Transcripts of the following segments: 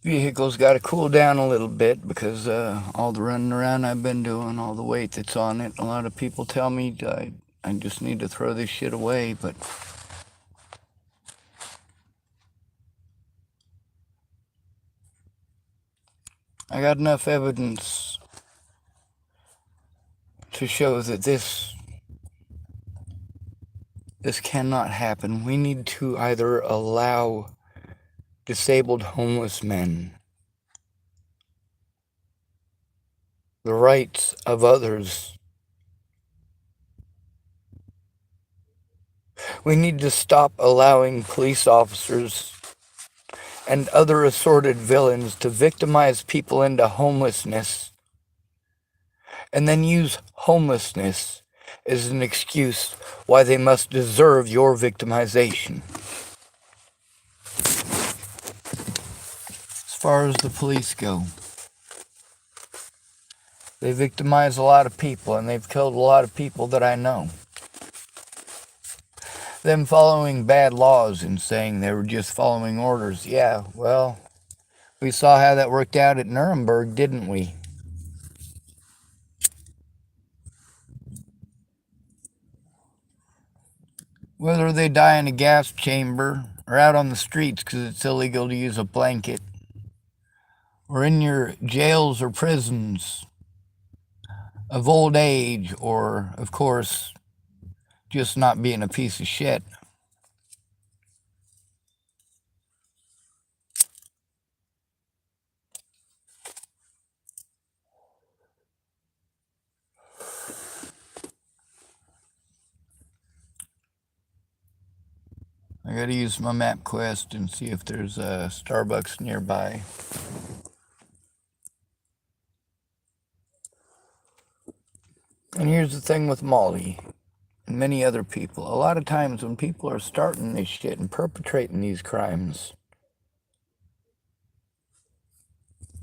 Vehicle's got to cool down a little bit because all the running around I've been doing, all the weight that's on it. A lot of people tell me I just need to throw this shit away, but I got enough evidence to show that this cannot happen. We need to either allow disabled homeless men the rights of others. We need to stop allowing police officers and other assorted villains to victimize people into homelessness and then use homelessness as an excuse why they must deserve your victimization. As far as the police go, they victimize a lot of people, and they've killed a lot of people that I know. Them following bad laws and saying they were just following orders. Yeah, well, we saw how that worked out at Nuremberg, didn't we? Whether they die in a gas chamber or out on the streets because it's illegal to use a blanket, or in your jails or prisons of old age, or, of course, just not being a piece of shit. I gotta use my MapQuest and see if there's a Starbucks nearby. And here's the thing with Molly and many other people. A lot of times when people are starting this shit and perpetrating these crimes,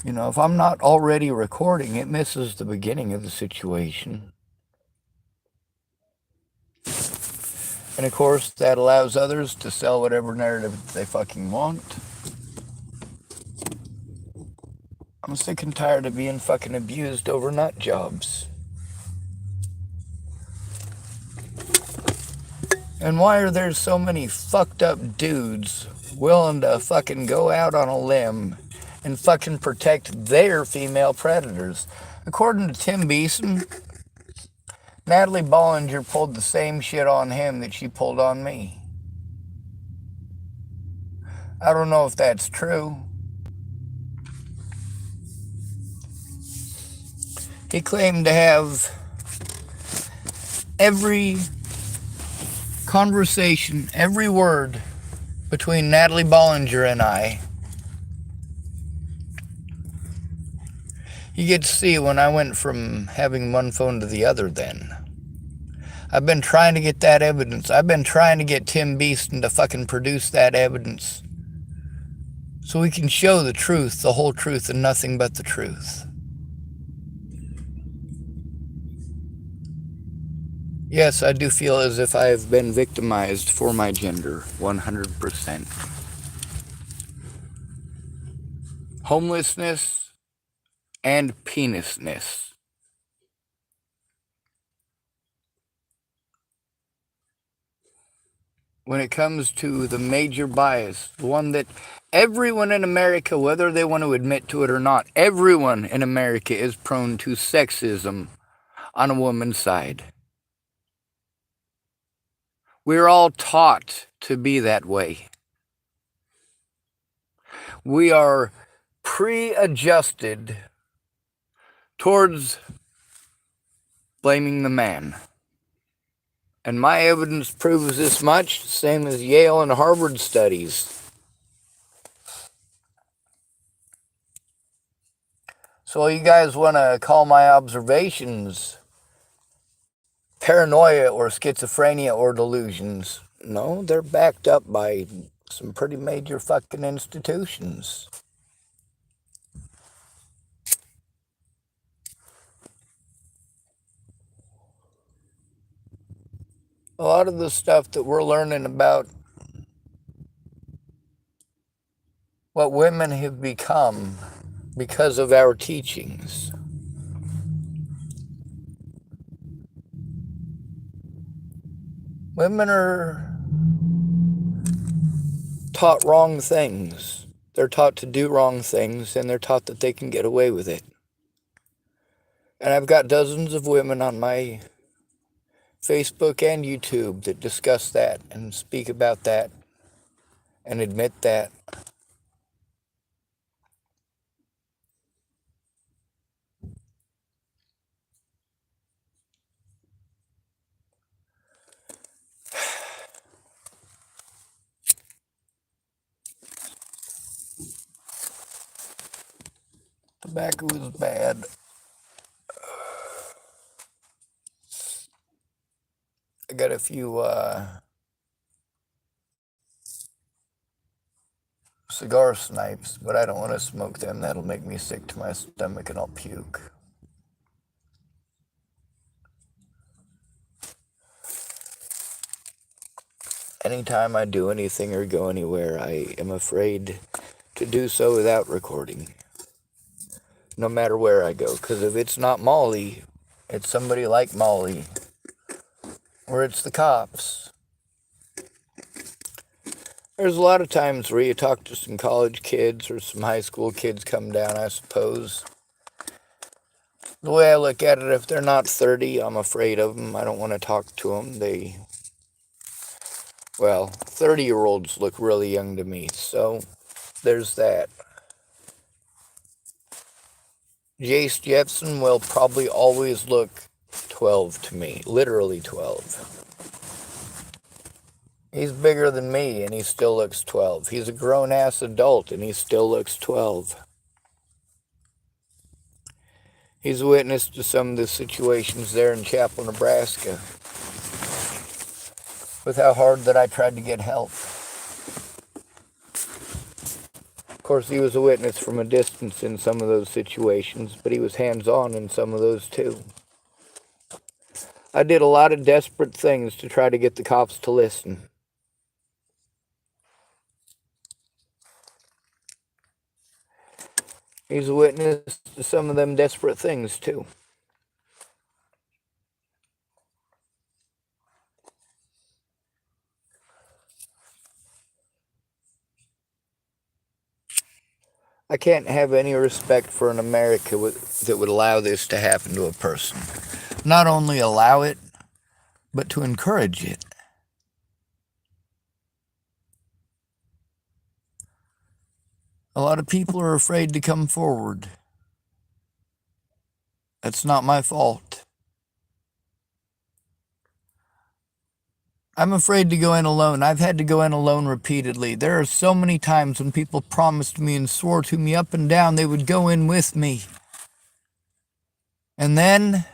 you know, if I'm not already recording, it misses the beginning of the situation. And of course, that allows others to sell whatever narrative they fucking want. I'm sick and tired of being fucking abused over nut jobs. And why are there so many fucked up dudes willing to fucking go out on a limb and fucking protect their female predators? According to Tim Beeson, Natalie Bollinger pulled the same shit on him that she pulled on me. I don't know if that's true. He claimed to have every conversation, every word between Natalie Bollinger and I. You get to see when I went from having one phone to the other then. I've been trying to get that evidence. I've been trying to get Tim Beeston to fucking produce that evidence so we can show the truth, the whole truth, and nothing but the truth. Yes, I do feel as if I have been victimized for my gender, 100%. Homelessness and penisness. When it comes to the major bias, the one that everyone in America, whether they want to admit to it or not, everyone in America is prone to sexism on a woman's side. We're all taught to be that way. We are pre-adjusted towards blaming the man. And my evidence proves this much, same as Yale and Harvard studies. So you guys want to call my observations paranoia or schizophrenia or delusions? No, they're backed up by some pretty major fucking institutions. A lot of the stuff that we're learning about, what women have become because of our teachings. Women are taught wrong things. They're taught to do wrong things, and they're taught that they can get away with it. And I've got dozens of women on my Facebook and YouTube that discuss that and speak about that and admit that. Tobacco is bad. I got a few cigar snipes, but I don't want to smoke them. That'll make me sick to my stomach and I'll puke. Anytime I do anything or go anywhere, I am afraid to do so without recording. No matter where I go. Because if it's not Molly, it's somebody like Molly. Or it's the cops. There's a lot of times where you talk to some college kids or some high school kids come down, I suppose. The way I look at it, if they're not 30, I'm afraid of them. I don't want to talk to them. 30-year-olds look really young to me, so there's that. Jace Jepson will probably always look 12 to me, literally 12. He's bigger than me, and he still looks 12. He's a grown-ass adult, and he still looks 12. He's a witness to some of the situations there in Chapel, Nebraska, with how hard that I tried to get help. Of course, he was a witness from a distance in some of those situations, but he was hands-on in some of those too. I did a lot of desperate things to try to get the cops to listen. He's a witness to some of them desperate things, too. I can't have any respect for an America that would allow this to happen to a person. Not only allow it, but to encourage it. A lot of people are afraid to come forward. That's not my fault. I'm afraid to go in alone. I've had to go in alone repeatedly. There are so many times when people promised me and swore to me up and down they would go in with me. And then,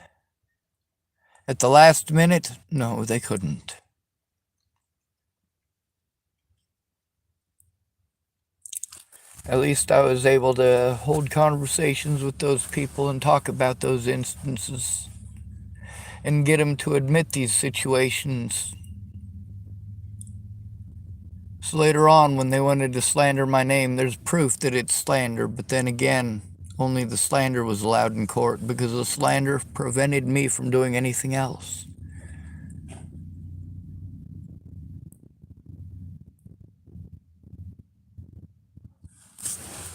at the last minute, no, they couldn't. At least I was able to hold conversations with those people and talk about those instances and get them to admit these situations. So later on, when they wanted to slander my name, there's proof that it's slander, but then again, only the slander was allowed in court because the slander prevented me from doing anything else.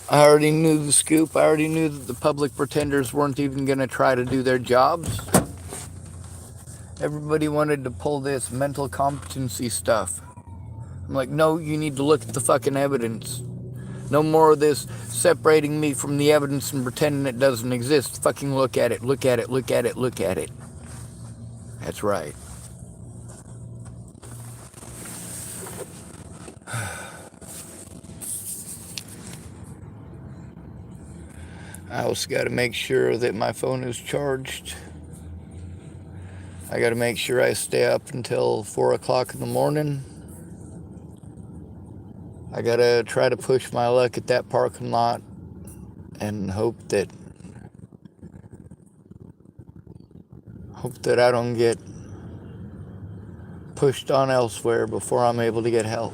I already knew the scoop. I already knew that the public pretenders weren't even going to try to do their jobs. Everybody wanted to pull this mental competency stuff. I'm like, no, you need to look at the fucking evidence. No more of this separating me from the evidence and pretending it doesn't exist. Fucking look at it, look at it, look at it, look at it. That's right. I also got to make sure that my phone is charged. I got to make sure I stay up until 4 o'clock in the morning. I got to try to push my luck at that parking lot and hope that I don't get pushed on elsewhere before I'm able to get help.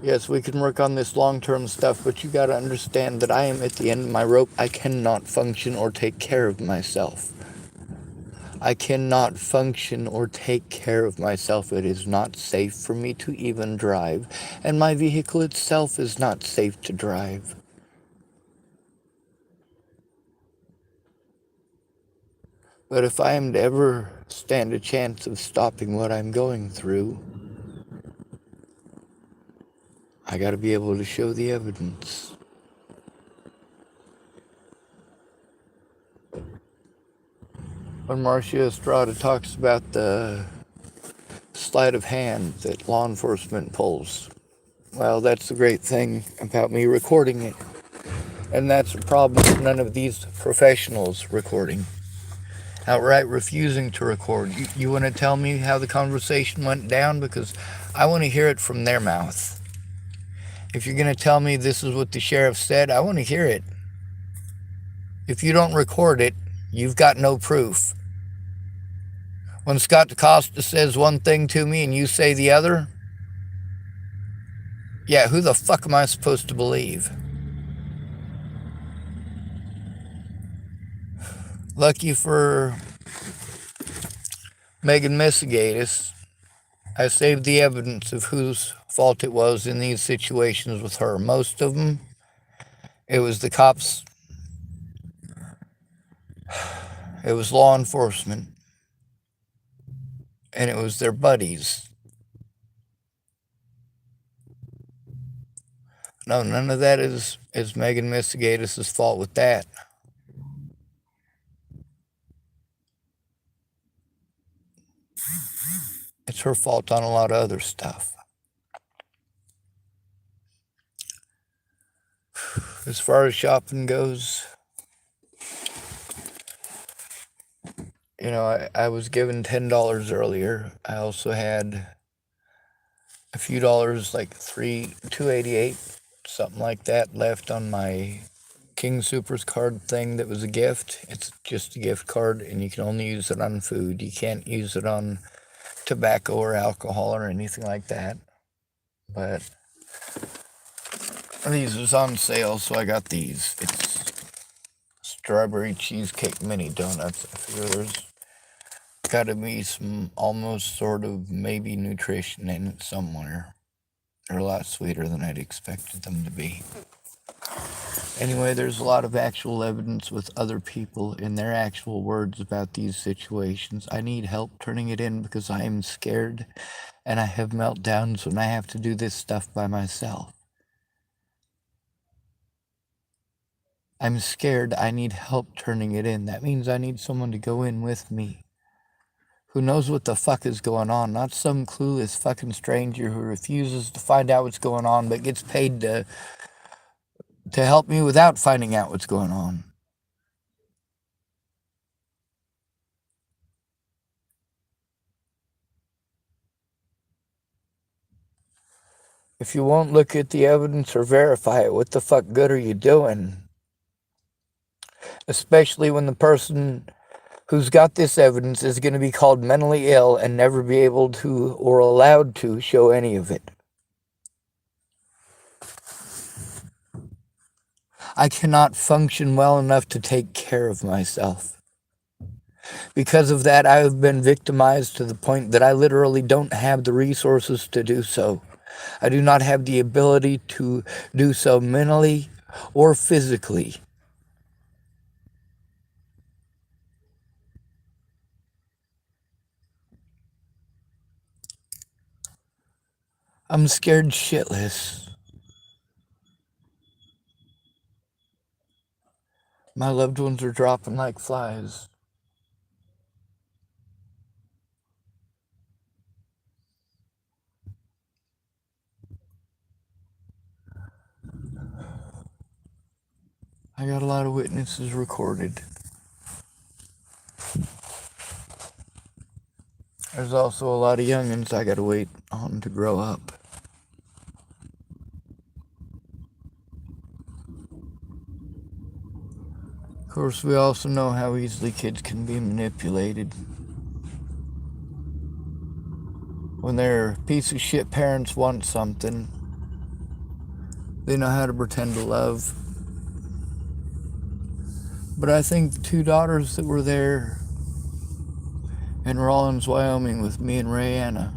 Yes, we can work on this long-term stuff, but you got to understand that I am at the end of my rope. I cannot function or take care of myself. I cannot function or take care of myself. It is not safe for me to even drive, and my vehicle itself is not safe to drive. But if I am to ever stand a chance of stopping what I'm going through, I got to be able to show the evidence. When Marcia Estrada talks about the sleight of hand that law enforcement pulls, well, that's the great thing about me recording it. And that's a problem with none of these professionals recording. Outright refusing to record. You want to tell me how the conversation went down? Because I want to hear it from their mouth. If you're going to tell me this is what the sheriff said, I want to hear it. If you don't record it, you've got no proof. When Scott DaCosta says one thing to me and you say the other, yeah, who the fuck am I supposed to believe? Lucky for Megan Mesigatis, I saved the evidence of whose fault it was in these situations with her. Most of them, it was the cops. It was law enforcement. And it was their buddies. No, none of that is Megan Mesigatis' fault with that. It's her fault on a lot of other stuff. As far as shopping goes, you know, I was given $10 earlier. I also had a few dollars, like $2.88, something like that, left on my King Soopers card thing that was a gift. It's just a gift card, and you can only use it on food. You can't use it on tobacco or alcohol or anything like that. But these was on sale, so I got these. It's strawberry cheesecake mini donuts. I figure there's got to be some almost sort of maybe nutrition in it somewhere. They're a lot sweeter than I'd expected them to be. Anyway, there's a lot of actual evidence with other people in their actual words about these situations. I need help turning it in because I am scared and I have meltdowns when I have to do this stuff by myself. I'm scared. I need help turning it in. That means I need someone to go in with me who knows what the fuck is going on, not some clueless fucking stranger who refuses to find out what's going on but gets paid to help me without finding out what's going on. If you won't look at the evidence or verify it, what the fuck good are you doing? Especially when the person who's got this evidence is going to be called mentally ill and never be able to or allowed to show any of it. I cannot function well enough to take care of myself. Because of that, I have been victimized to the point that I literally don't have the resources to do so. I do not have the ability to do so mentally or physically. I'm scared shitless. My loved ones are dropping like flies. I got a lot of witnesses recorded. There's also a lot of youngins I gotta wait on to grow up. Of course, we also know how easily kids can be manipulated. When their piece of shit parents want something, They know how to pretend to love. But I think the two daughters that were there in Rawlins, Wyoming with me and Rayanna,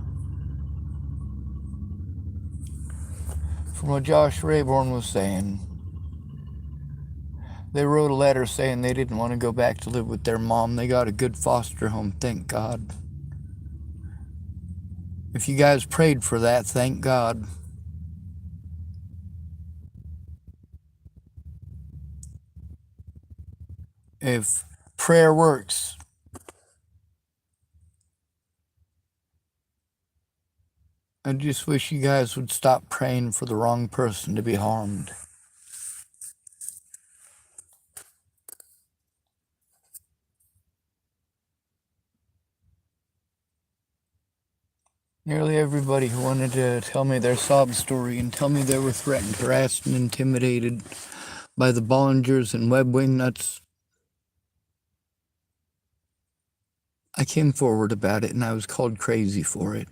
from what Josh Rayborn was saying, they wrote a letter saying they didn't want to go back to live with their mom. They got a good foster home, thank God. If you guys prayed for that, thank God. If prayer works, I just wish you guys would stop praying for the wrong person to be harmed. Nearly everybody who wanted to tell me their sob story and tell me they were threatened, harassed, and intimidated by the Bollingers and Webb Wingnuts, I came forward about it and I was called crazy for it.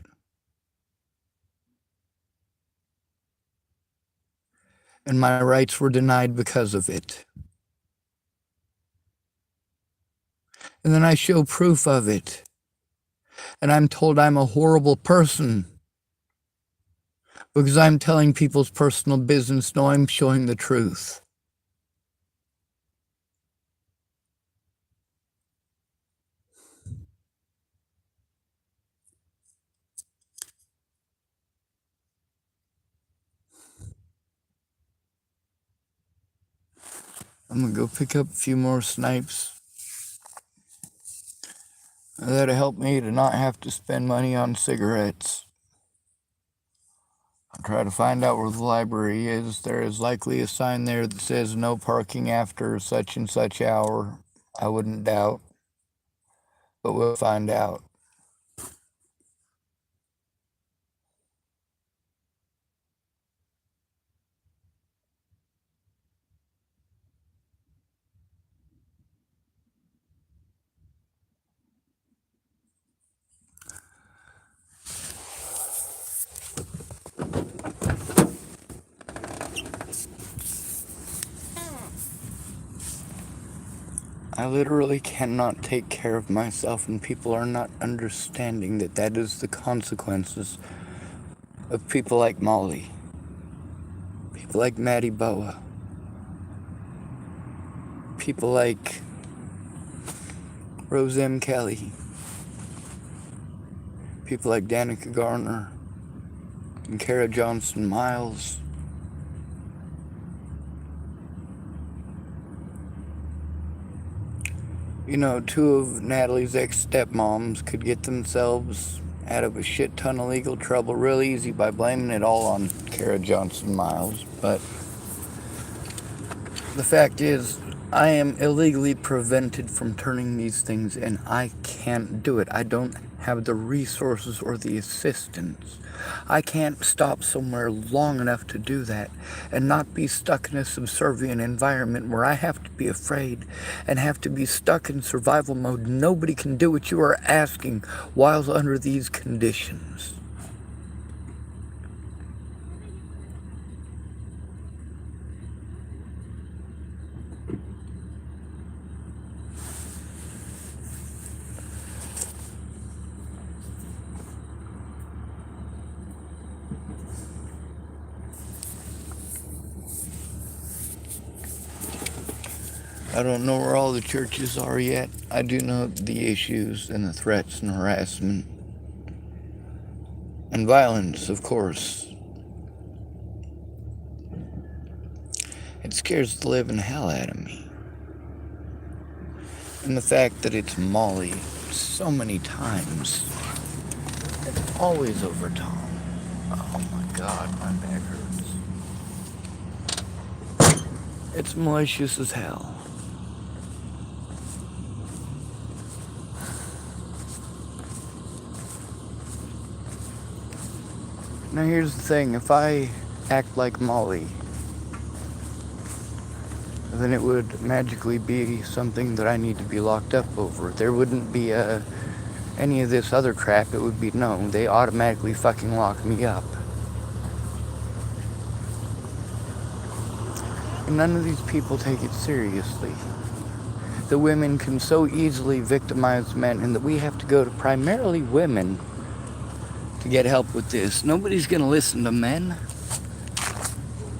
And my rights were denied because of it. And then I show proof of it. And I'm told I'm a horrible person because I'm telling people's personal business. No, I'm showing the truth. I'm going to go pick up a few more snipes. That'll help me to not have to spend money on cigarettes. I'll try to find out where the library is. There is likely a sign there that says no parking after such and such hour. I wouldn't doubt. But we'll find out. I literally cannot take care of myself, and people are not understanding that that is the consequences of people like Molly, people like Maddie Boa, people like Rose M. Kelly, people like Danica Garner and Kara Johnson Miles. You know, two of Natalie's ex-stepmoms could get themselves out of a shit ton of legal trouble real easy by blaming it all on Kara Johnson Miles. But the fact is, I am illegally prevented from turning these things in. I can't do it. I don't have the resources or the assistance. I can't stop somewhere long enough to do that and not be stuck in a subservient environment where I have to be afraid and have to be stuck in survival mode. Nobody can do what you are asking while under these conditions. I don't know where all the churches are yet. I do know the issues and the threats and harassment and violence, of course. It scares the living hell out of me. And the fact that it's Molly so many times, it's always over Tom. Oh my God, my back hurts. It's malicious as hell. Now here's the thing, if I act like Molly, then it would magically be something that I need to be locked up over. There wouldn't be any of this other crap. It would be, no, they automatically fucking lock me up. And none of these people take it seriously. The women can so easily victimize men, and that we have to go to primarily women to get help with this. Nobody's going to listen to men.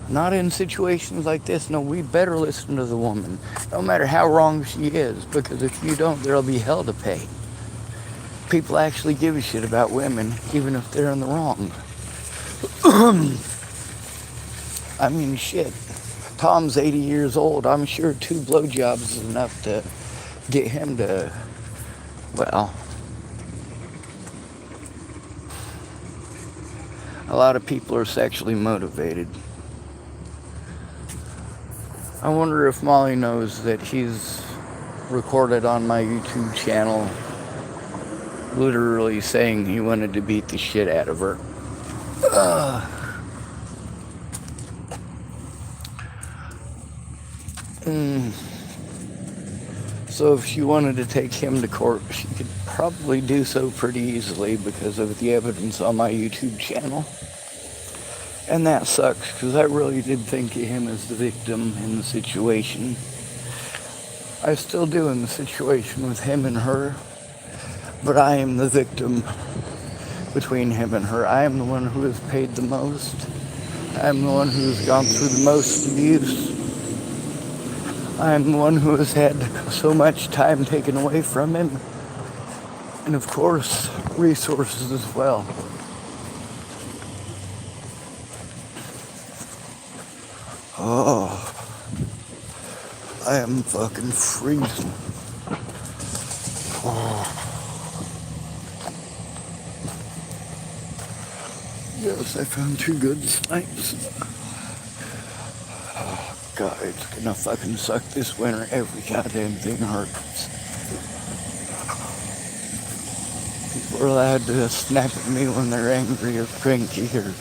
Not in situations like this. No, we better listen to the woman, no matter how wrong she is, because if you don't, there'll be hell to pay. People actually give a shit about women, even if they're in the wrong. I mean, shit. Tom's 80 years old. I'm sure 2 blowjobs is enough to get him to, well, a lot of people are sexually motivated. I wonder if Molly knows that he's recorded on my YouTube channel literally saying he wanted to beat the shit out of her. So if she wanted to take him to court, she could probably do so pretty easily because of the evidence on my YouTube channel. And that sucks, because I really did think of him as the victim in the situation. I still do in the situation with him and her, but I am the victim between him and her. I am the one who has paid the most. I am the one who has gone through the most abuse. I am the one who has had so much time taken away from him. And of course, resources as well. Oh, I am fucking freezing. Oh. Yes, I found 2 good snipes. Oh, God, it's gonna fucking suck this winter. Every goddamn thing hurts. People are allowed to snap at me when they're angry or cranky or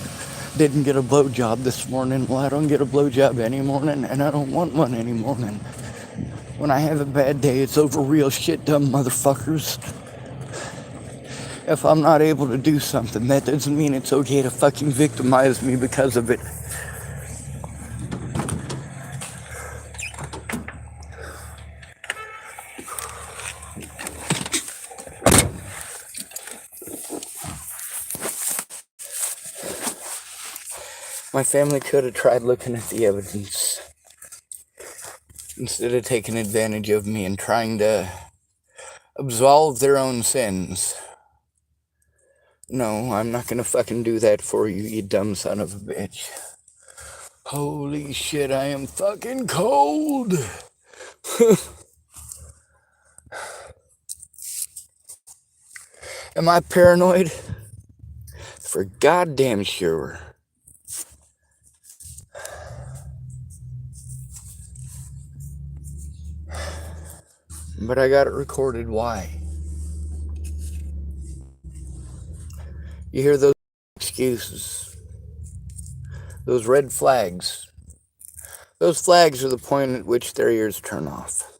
didn't get a blowjob this morning. Well, I don't get a blowjob any morning, and I don't want one any morning. When I have a bad day, it's over real shit, dumb motherfuckers. If I'm not able to do something, that doesn't mean it's okay to fucking victimize me because of it. My family could have tried looking at the evidence instead of taking advantage of me and trying to absolve their own sins. No, I'm not gonna fucking do that for you, you dumb son of a bitch. Holy shit, I am fucking cold. Am I paranoid? For goddamn sure. But I got it recorded. Why? You hear those excuses, those red flags. Those flags are the point at which their ears turn off.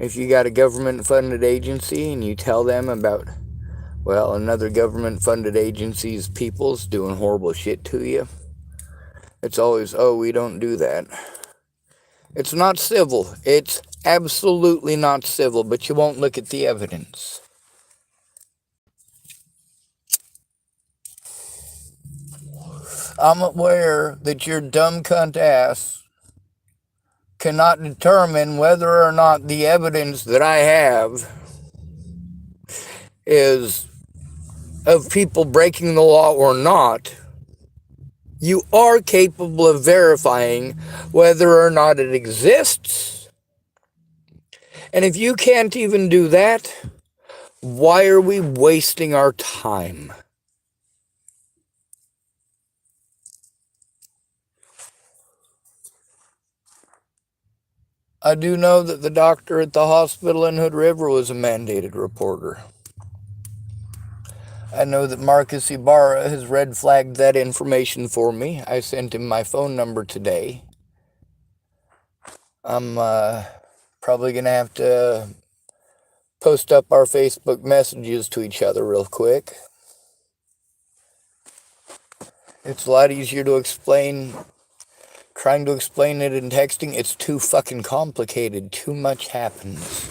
If you got a government-funded agency and you tell them about, well, another government-funded agency's people's doing horrible shit to you, it's always, oh, we don't do that. It's not civil. It's absolutely not civil, but you won't look at the evidence. I'm aware that your dumb cunt ass cannot determine whether or not the evidence that I have is of people breaking the law or not. You are capable of verifying whether or not it exists. And if you can't even do that, why are we wasting our time? I do know that the doctor at the hospital in Hood River was a mandated reporter. I know that Marcus Ibarra has red flagged that information for me. I sent him my phone number today. I'm probably going to have to post up our Facebook messages to each other real quick. It's a lot easier to explain. Trying to explain it in texting, it's too fucking complicated. Too much happens.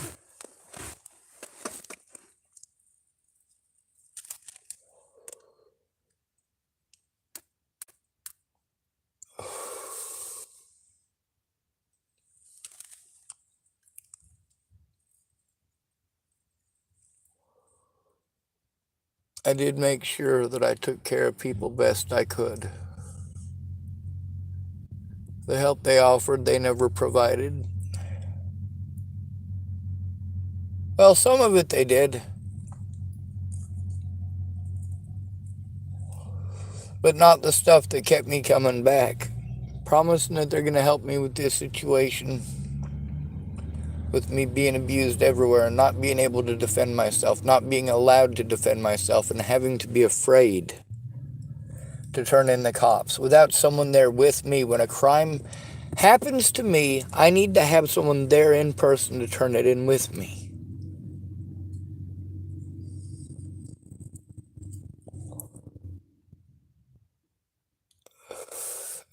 I did make sure that I took care of people best I could. The help they offered, they never provided. Well, some of it they did. But not the stuff that kept me coming back. Promising that they're going to help me with this situation. With me being abused everywhere and not being able to defend myself. Not being allowed to defend myself and having to be afraid to turn in the cops. Without someone there with me when a crime happens to me, I need to have someone there in person to turn it in with me.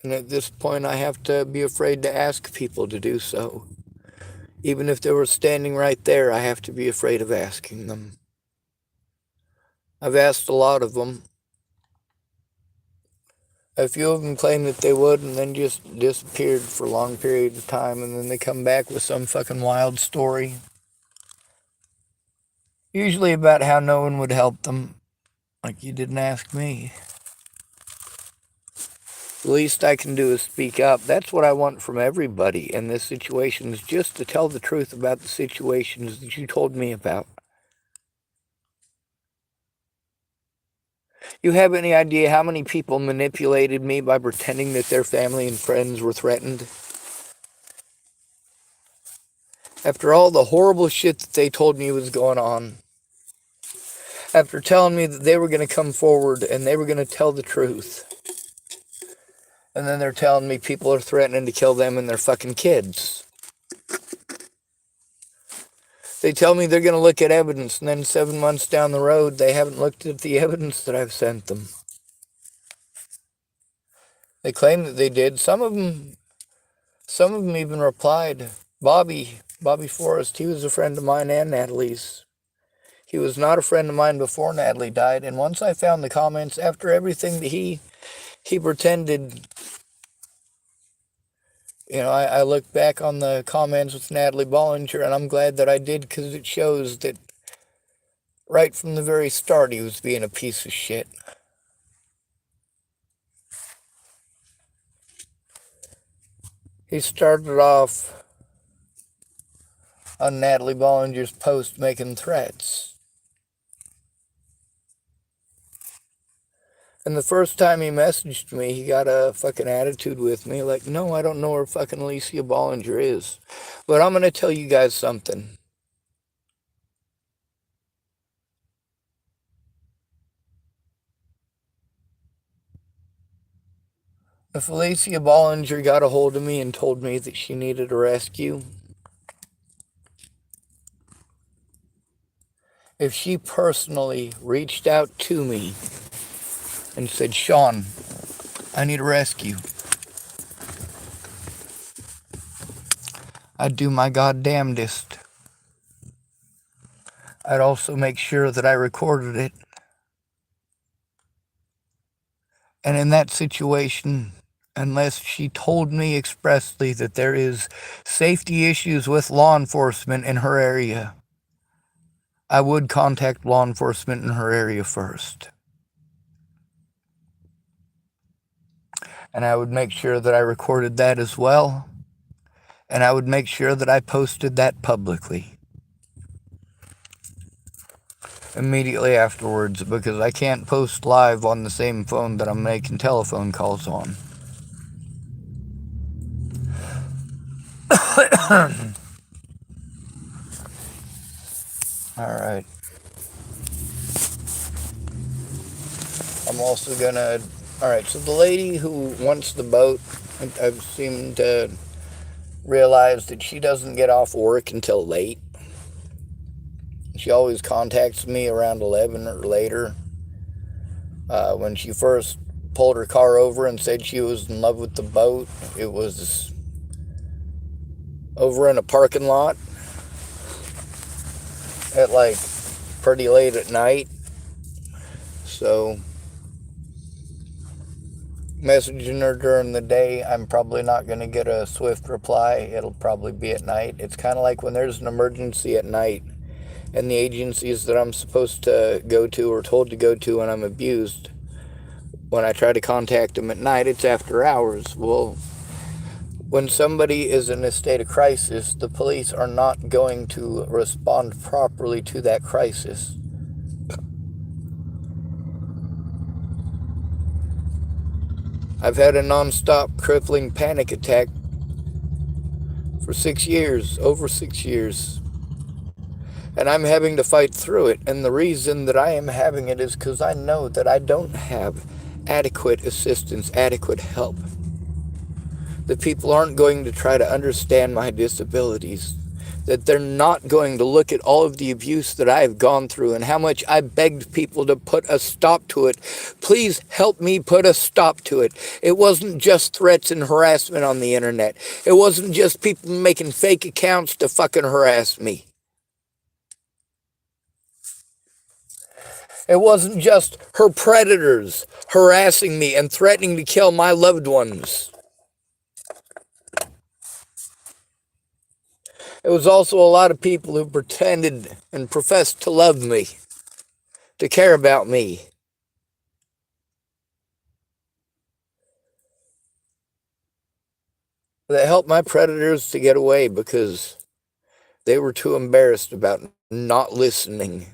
And at this point, I have to be afraid to ask people to do so. Even if they were standing right there, I have to be afraid of asking them. I've asked a lot of them. A few of them claim that they would and then just disappeared for a long period of time, and then they come back with some fucking wild story. Usually about how no one would help them. Like, you didn't ask me. The least I can do is speak up. That's what I want from everybody in this situation, is just to tell the truth about the situations that you told me about. You have any idea how many people manipulated me by pretending that their family and friends were threatened? After all the horrible shit that they told me was going on. After telling me that they were going to come forward and they were going to tell the truth. And then they're telling me people are threatening to kill them and their fucking kids. They tell me they're going to look at evidence, and then 7 months down the road, they haven't looked at the evidence that I've sent them. They claim that they did. Some of them even replied. Bobby Forrest, he was a friend of mine and Natalie's. He was not a friend of mine before Natalie died, and once I found the comments, after everything that he pretended, I look back on the comments with Natalie Bollinger, and I'm glad that I did, because it shows that right from the very start he was being a piece of shit. He started off on Natalie Bollinger's post making threats. And the first time he messaged me, he got a fucking attitude with me. Like, no, I don't know where fucking Alicia Bollinger is. But I'm going to tell you guys something. If Alicia Bollinger got a hold of me and told me that she needed a rescue, if she personally reached out to me and said, Sean, I need a rescue, I'd do my goddamnedest. I'd also make sure that I recorded it. And in that situation, unless she told me expressly that there is safety issues with law enforcement in her area, I would contact law enforcement in her area first. And I would make sure that I recorded that as well. And I would make sure that I posted that publicly immediately afterwards, because I can't post live on the same phone that I'm making telephone calls on. Alright. I'm also gonna... Alright, so the lady who wants the boat, I've seemed to realize that she doesn't get off work until late. She always contacts me around 11 or later. When she first pulled her car over and said she was in love with the boat. It was over in a parking lot at like pretty late at night. So messaging her during the day, I'm probably not going to get a swift reply. It'll probably be at night. It's kind of like when there's an emergency at night and the agencies that I'm supposed to go to or told to go to when I'm abused, when I try to contact them at night, it's after hours. Well, when somebody is in a state of crisis, the police are not going to respond properly to that crisis. I've had a nonstop crippling panic attack for 6 years, over 6 years. And I'm having to fight through it. And the reason that I am having it is because I know that I don't have adequate assistance, adequate help. The people aren't going to try to understand my disabilities. That they're not going to look at all of the abuse that I have gone through and how much I begged people to put a stop to it. Please help me put a stop to it. It wasn't just threats and harassment on the internet. It wasn't just people making fake accounts to fucking harass me. It wasn't just her predators harassing me and threatening to kill my loved ones. It was also a lot of people who pretended and professed to love me, to care about me. That helped my predators to get away because they were too embarrassed about not listening.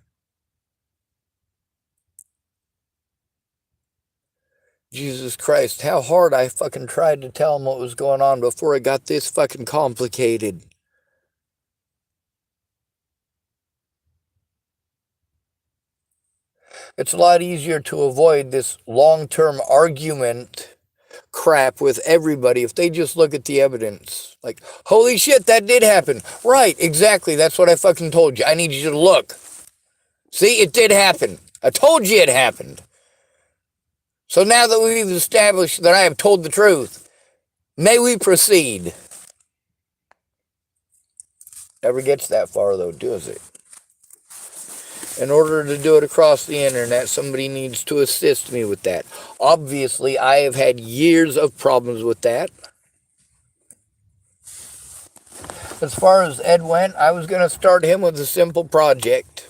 Jesus Christ, how hard I fucking tried to tell them what was going on before it got this fucking complicated. It's a lot easier to avoid this long-term argument crap with everybody if they just look at the evidence. Like, holy shit, that did happen. Right, exactly. That's what I fucking told you. I need you to look. See, it did happen. I told you it happened. So now that we've established that I have told the truth, may we proceed. Never gets that far though, does it? In order to do it across the internet, somebody needs to assist me with that. Obviously, I have had years of problems with that. As far as Ed went, I was going to start him with a simple project.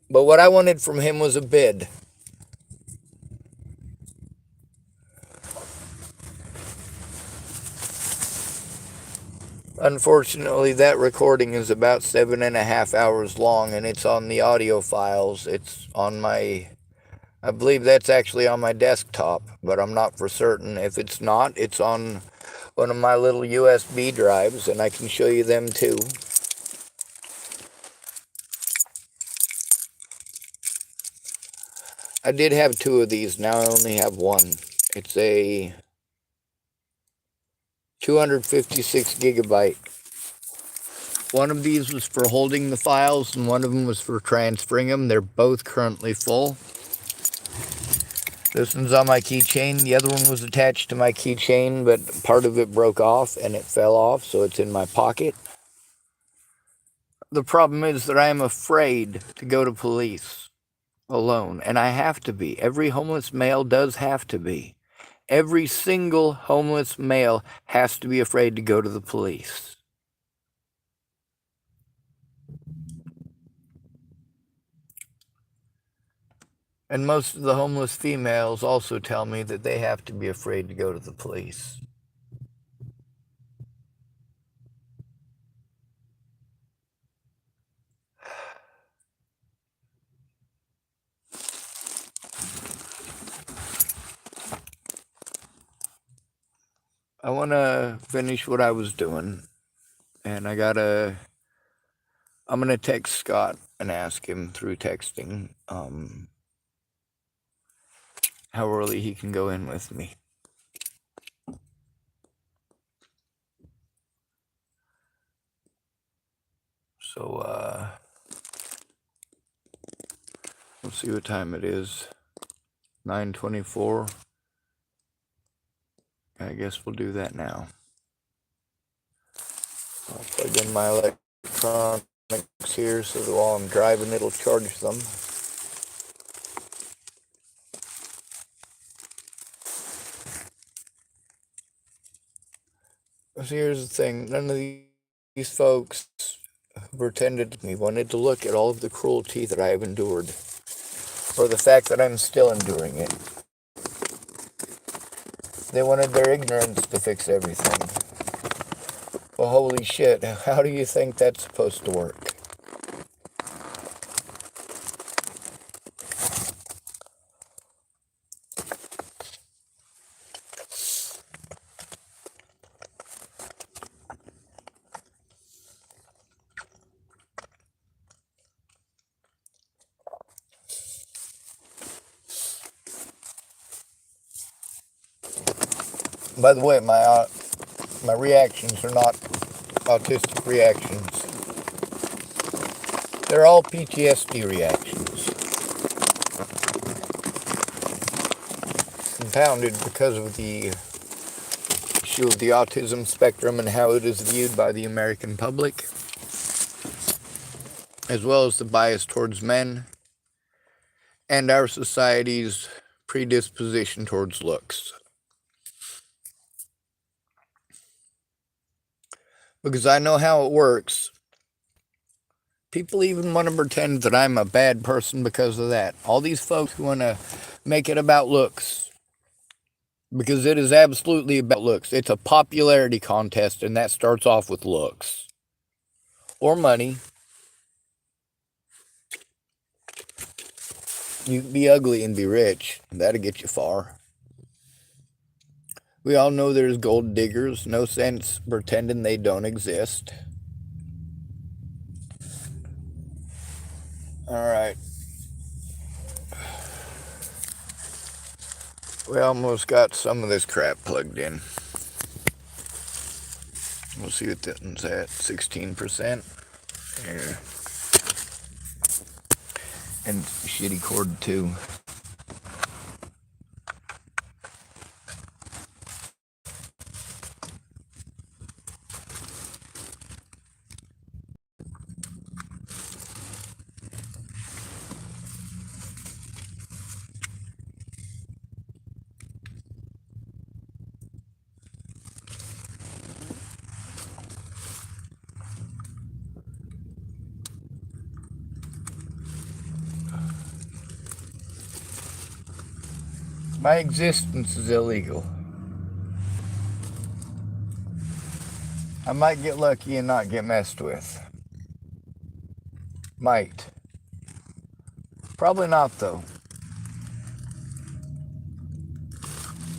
But what I wanted from him was a bid. Unfortunately, that recording is about 7.5 hours long, and it's on the audio files. It's on my, I believe that's actually on my desktop, but I'm not for certain. If it's not, it's on one of my little USB drives, and I can show you them too. I did have 2 of these, now I only have 1. It's a 256 gigabyte. One of these was for holding the files, and one of them was for transferring them. They're both currently full. This one's on my keychain. The other one was attached to my keychain, but part of it broke off and it fell off, so it's in my pocket. The problem is that I am afraid to go to police alone, and I have to be. Every homeless male does have to be. Every single homeless male has to be afraid to go to the police. And most of the homeless females also tell me that they have to be afraid to go to the police. I want to finish what I was doing, and I'm going to text Scott and ask him through texting how early he can go in with me. So, let's see what time it is. 9:24. I guess we'll do that now. I'll plug in my electronics here so that while I'm driving it'll charge them. So here's the thing, none of these folks who pretended to me wanted to look at all of the cruelty that I have endured, or the fact that I'm still enduring it. They wanted their ignorance to fix everything. Well, holy shit, how do you think that's supposed to work? By the way, my reactions are not autistic reactions. They're all PTSD reactions. Compounded because of the issue of the autism spectrum and how it is viewed by the American public, as well as the bias towards men and our society's predisposition towards looks. Because I know how it works. People even want to pretend that I'm a bad person because of that. All these folks who want to make it about looks. Because it is absolutely about looks. It's a popularity contest, and that starts off with looks. Or money. You can be ugly and be rich. That'll get you far. We all know there's gold diggers. No sense pretending they don't exist. Alright. We almost got some of this crap plugged in. We'll see what that one's at. 16%. Yeah. And shitty cord too. My existence is illegal. I might get lucky and not get messed with. Might. Probably not, though.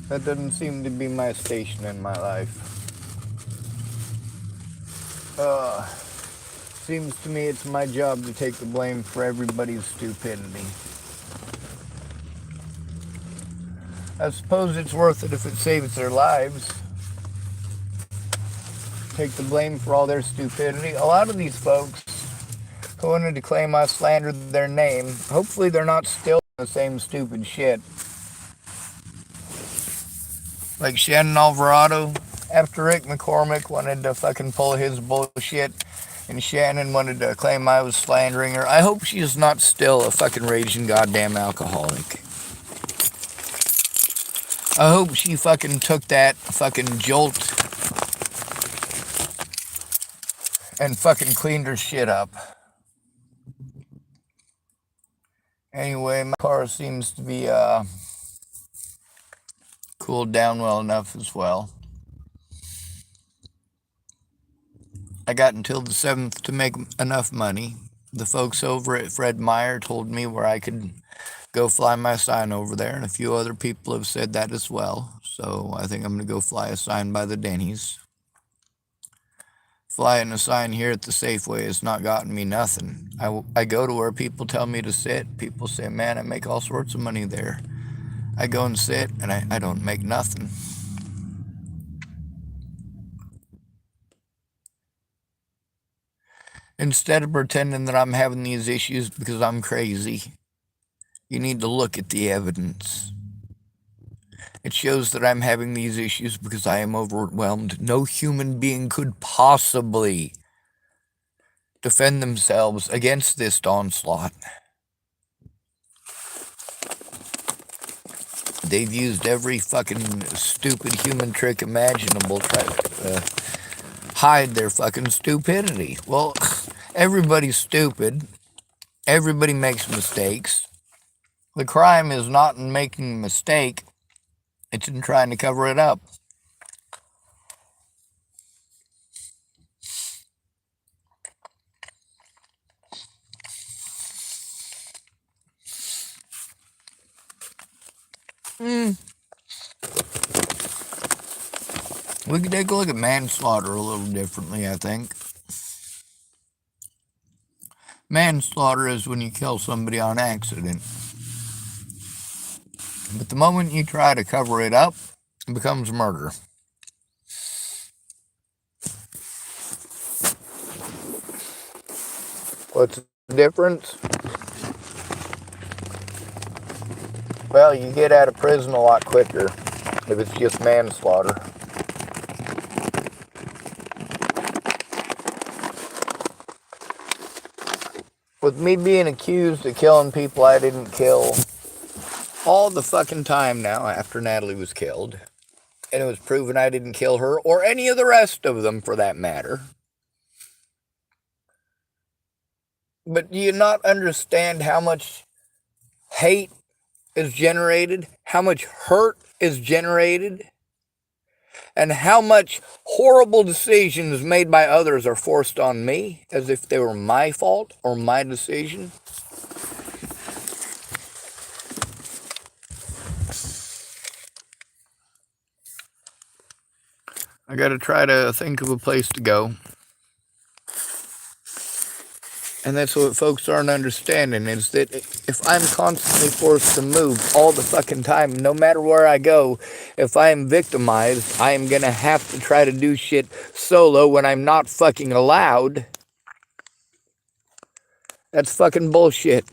That doesn't seem to be my station in my life. Seems to me it's my job to take the blame for everybody's stupidity. I suppose it's worth it if it saves their lives. Take the blame for all their stupidity. A lot of these folks who wanted to claim I slandered their name, hopefully they're not still the same stupid shit. Like Shannon Alvarado, after Rick McCormick wanted to fucking pull his bullshit, and Shannon wanted to claim I was slandering her. I hope she is not still a fucking raging goddamn alcoholic. I hope she fucking took that fucking jolt and fucking cleaned her shit up. Anyway, my car seems to be cooled down well enough as well. I got until the 7th to make enough money. The folks over at Fred Meyer told me where I could go fly my sign over there, and a few other people have said that as well. So I think I'm going to go fly a sign by the Denny's. Flying a sign here at the Safeway has not gotten me nothing. I go to where people tell me to sit. People say, man, I make all sorts of money there. I go and sit, and I don't make nothing. Instead of pretending that I'm having these issues because I'm crazy, you need to look at the evidence. It shows that I'm having these issues because I am overwhelmed. No human being could possibly defend themselves against this onslaught. They've used every fucking stupid human trick imaginable to try to hide their fucking stupidity. Well, everybody's stupid. Everybody makes mistakes. The crime is not in making a mistake. It's in trying to cover it up. We can take a look at manslaughter a little differently, I think. Manslaughter is when you kill somebody on accident. But the moment you try to cover it up, it becomes murder. What's the difference? Well, you get out of prison a lot quicker if it's just manslaughter. With me being accused of killing people I didn't kill all the fucking time now after Natalie was killed, and it was proven I didn't kill her or any of the rest of them for that matter. But do you not understand how much hate is generated, how much hurt is generated, and how much horrible decisions made by others are forced on me as if they were my fault or my decision? I gotta try to think of a place to go. And that's what folks aren't understanding, is that if I'm constantly forced to move all the fucking time, no matter where I go, if I am victimized, I am gonna have to try to do shit solo when I'm not fucking allowed. That's fucking bullshit.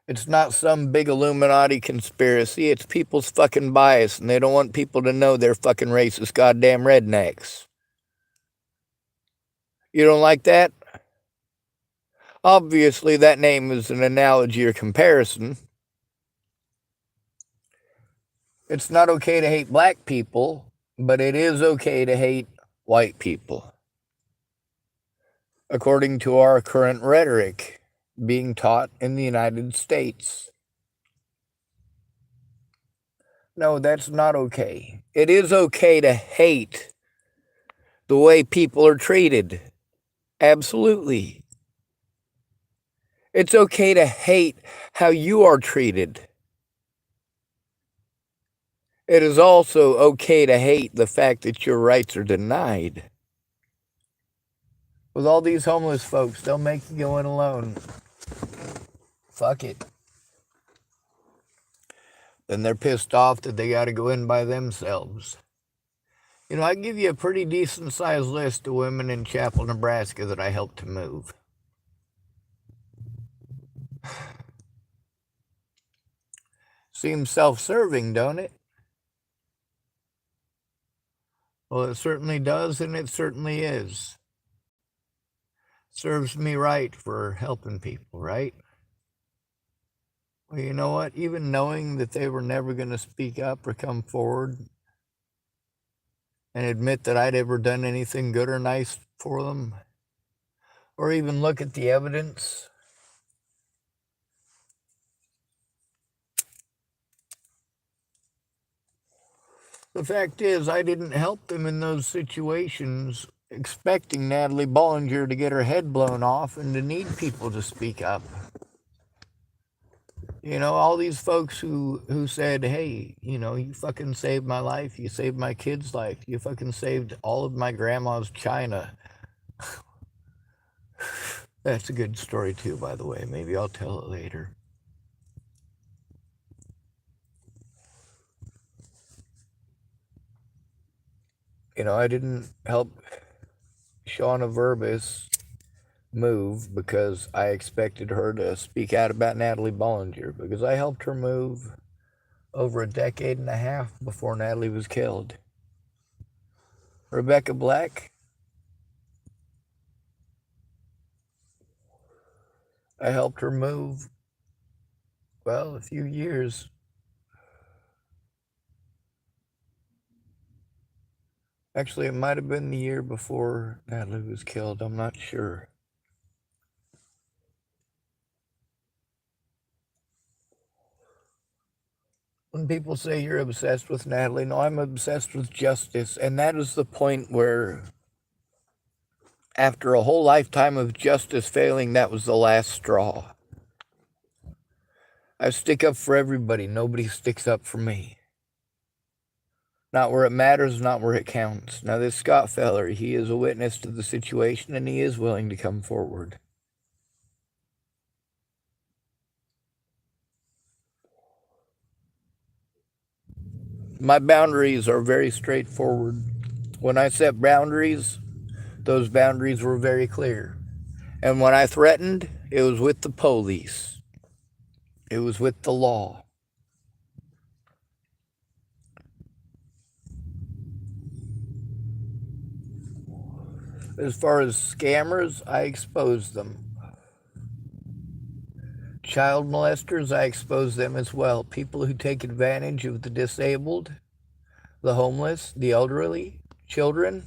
It's not some big Illuminati conspiracy. It's people's fucking bias, and they don't want people to know they're fucking racist goddamn rednecks. You don't like that? Obviously, that name is an analogy or comparison. It's not okay to hate black people, but it is okay to hate white people, according to our current rhetoric being taught in the United States. No, that's not okay. It is okay to hate the way people are treated. Absolutely. It's okay to hate how you are treated. It is also okay to hate the fact that your rights are denied. With all these homeless folks, they'll make you go in alone. Fuck it. Then they're pissed off that they got to go in by themselves. You know, I give you a pretty decent sized list of women in Chapel, Nebraska that I helped to move. Seems self-serving, don't it? Well, it certainly does, and it certainly is. Serves me right for helping people, right? Well, you know what? Even knowing that they were never going to speak up or come forward and admit that I'd ever done anything good or nice for them, or even look at the evidence. The fact is, I didn't help them in those situations expecting Natalie Bollinger to get her head blown off and to need people to speak up. You know, all these folks who said, hey, you know, you fucking saved my life, you saved my kid's life, you fucking saved all of my grandma's china. That's a good story too, by the way. Maybe I'll tell it later. You know, I didn't help Shauna Verbis move because I expected her to speak out about Natalie Bollinger, because I helped her move over a decade and a half before Natalie was killed. Rebecca Black, I helped her move, well, a few years. Actually, it might have been the year before Natalie was killed. I'm not sure. When people say you're obsessed with Natalie, no, I'm obsessed with justice. And that is the point where, after a whole lifetime of justice failing, that was the last straw. I stick up for everybody. Nobody sticks up for me. Not where it matters, not where it counts. Now, this Scott feller, he is a witness to the situation, and he is willing to come forward. My boundaries are very straightforward. When I set boundaries, those boundaries were very clear. And when I threatened, it was with the police. It was with the law. As far as scammers, I expose them. Child molesters, I expose them as well. People who take advantage of the disabled, the homeless, the elderly, children.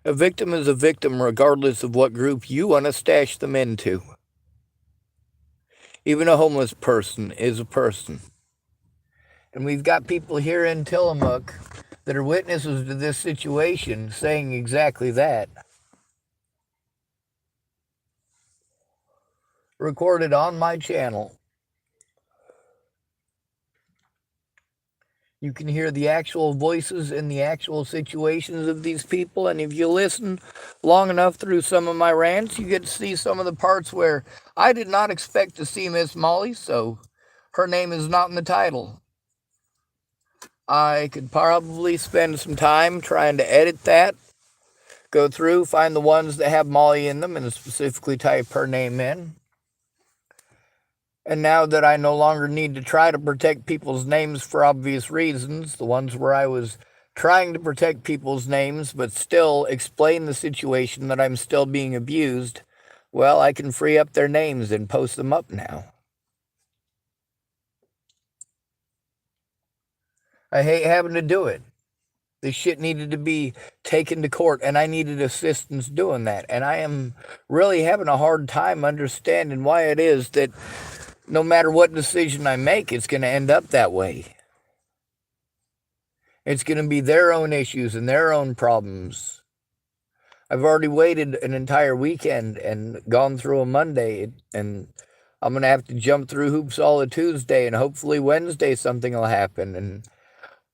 A victim is a victim regardless of what group you want to stash them into. Even a homeless person is a person. And we've got people here in Tillamook that are witnesses to this situation saying exactly that. Recorded on my channel. You can hear the actual voices and the actual situations of these people. And if you listen long enough through some of my rants, you get to see some of the parts where I did not expect to see Miss Molly, so her name is not in the title. I could probably spend some time trying to edit that, go through, find the ones that have Molly in them, and specifically type her name in. And now that I no longer need to try to protect people's names for obvious reasons, the ones where I was trying to protect people's names but still explain the situation that I'm still being abused, well, I can free up their names and post them up now. I hate having to do it. This shit needed to be taken to court, and I needed assistance doing that. And I am really having a hard time understanding why it is that no matter what decision I make, it's going to end up that way. It's going to be their own issues and their own problems. I've already waited an entire weekend and gone through a Monday, and I'm going to have to jump through hoops all of Tuesday, and hopefully Wednesday something will happen. And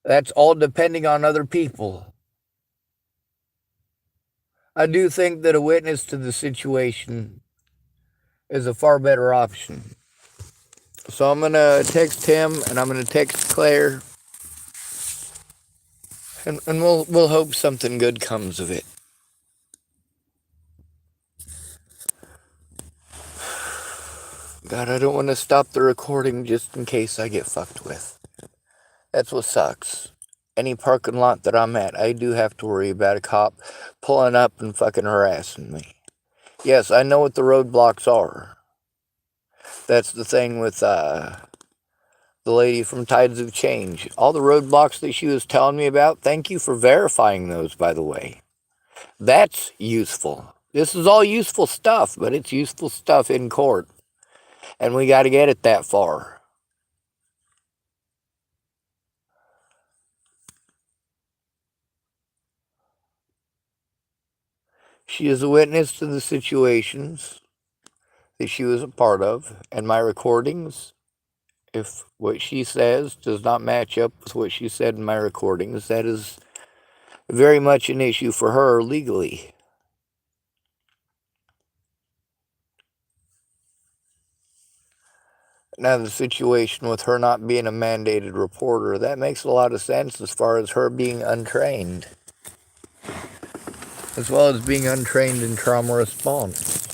that's all depending on other people. I do think that a witness to the situation is a far better option. So I'm going to text him, and I'm going to text Claire, and we'll hope something good comes of it. God, I don't want to stop the recording just in case I get fucked with. That's what sucks. Any parking lot that I'm at, I do have to worry about a cop pulling up and fucking harassing me. Yes, I know what the roadblocks are. That's the thing with the lady from Tides of Change. All the roadblocks that she was telling me about, thank you for verifying those, by the way. That's useful. This is all useful stuff, but it's useful stuff in court. And we got to get it that far. She is a witness to the situations that she was a part of, and my recordings, if what she says does not match up with what she said in my recordings, that is very much an issue for her legally. Now, the situation with her not being a mandated reporter, that makes a lot of sense as far as her being untrained. as well as being untrained in trauma response.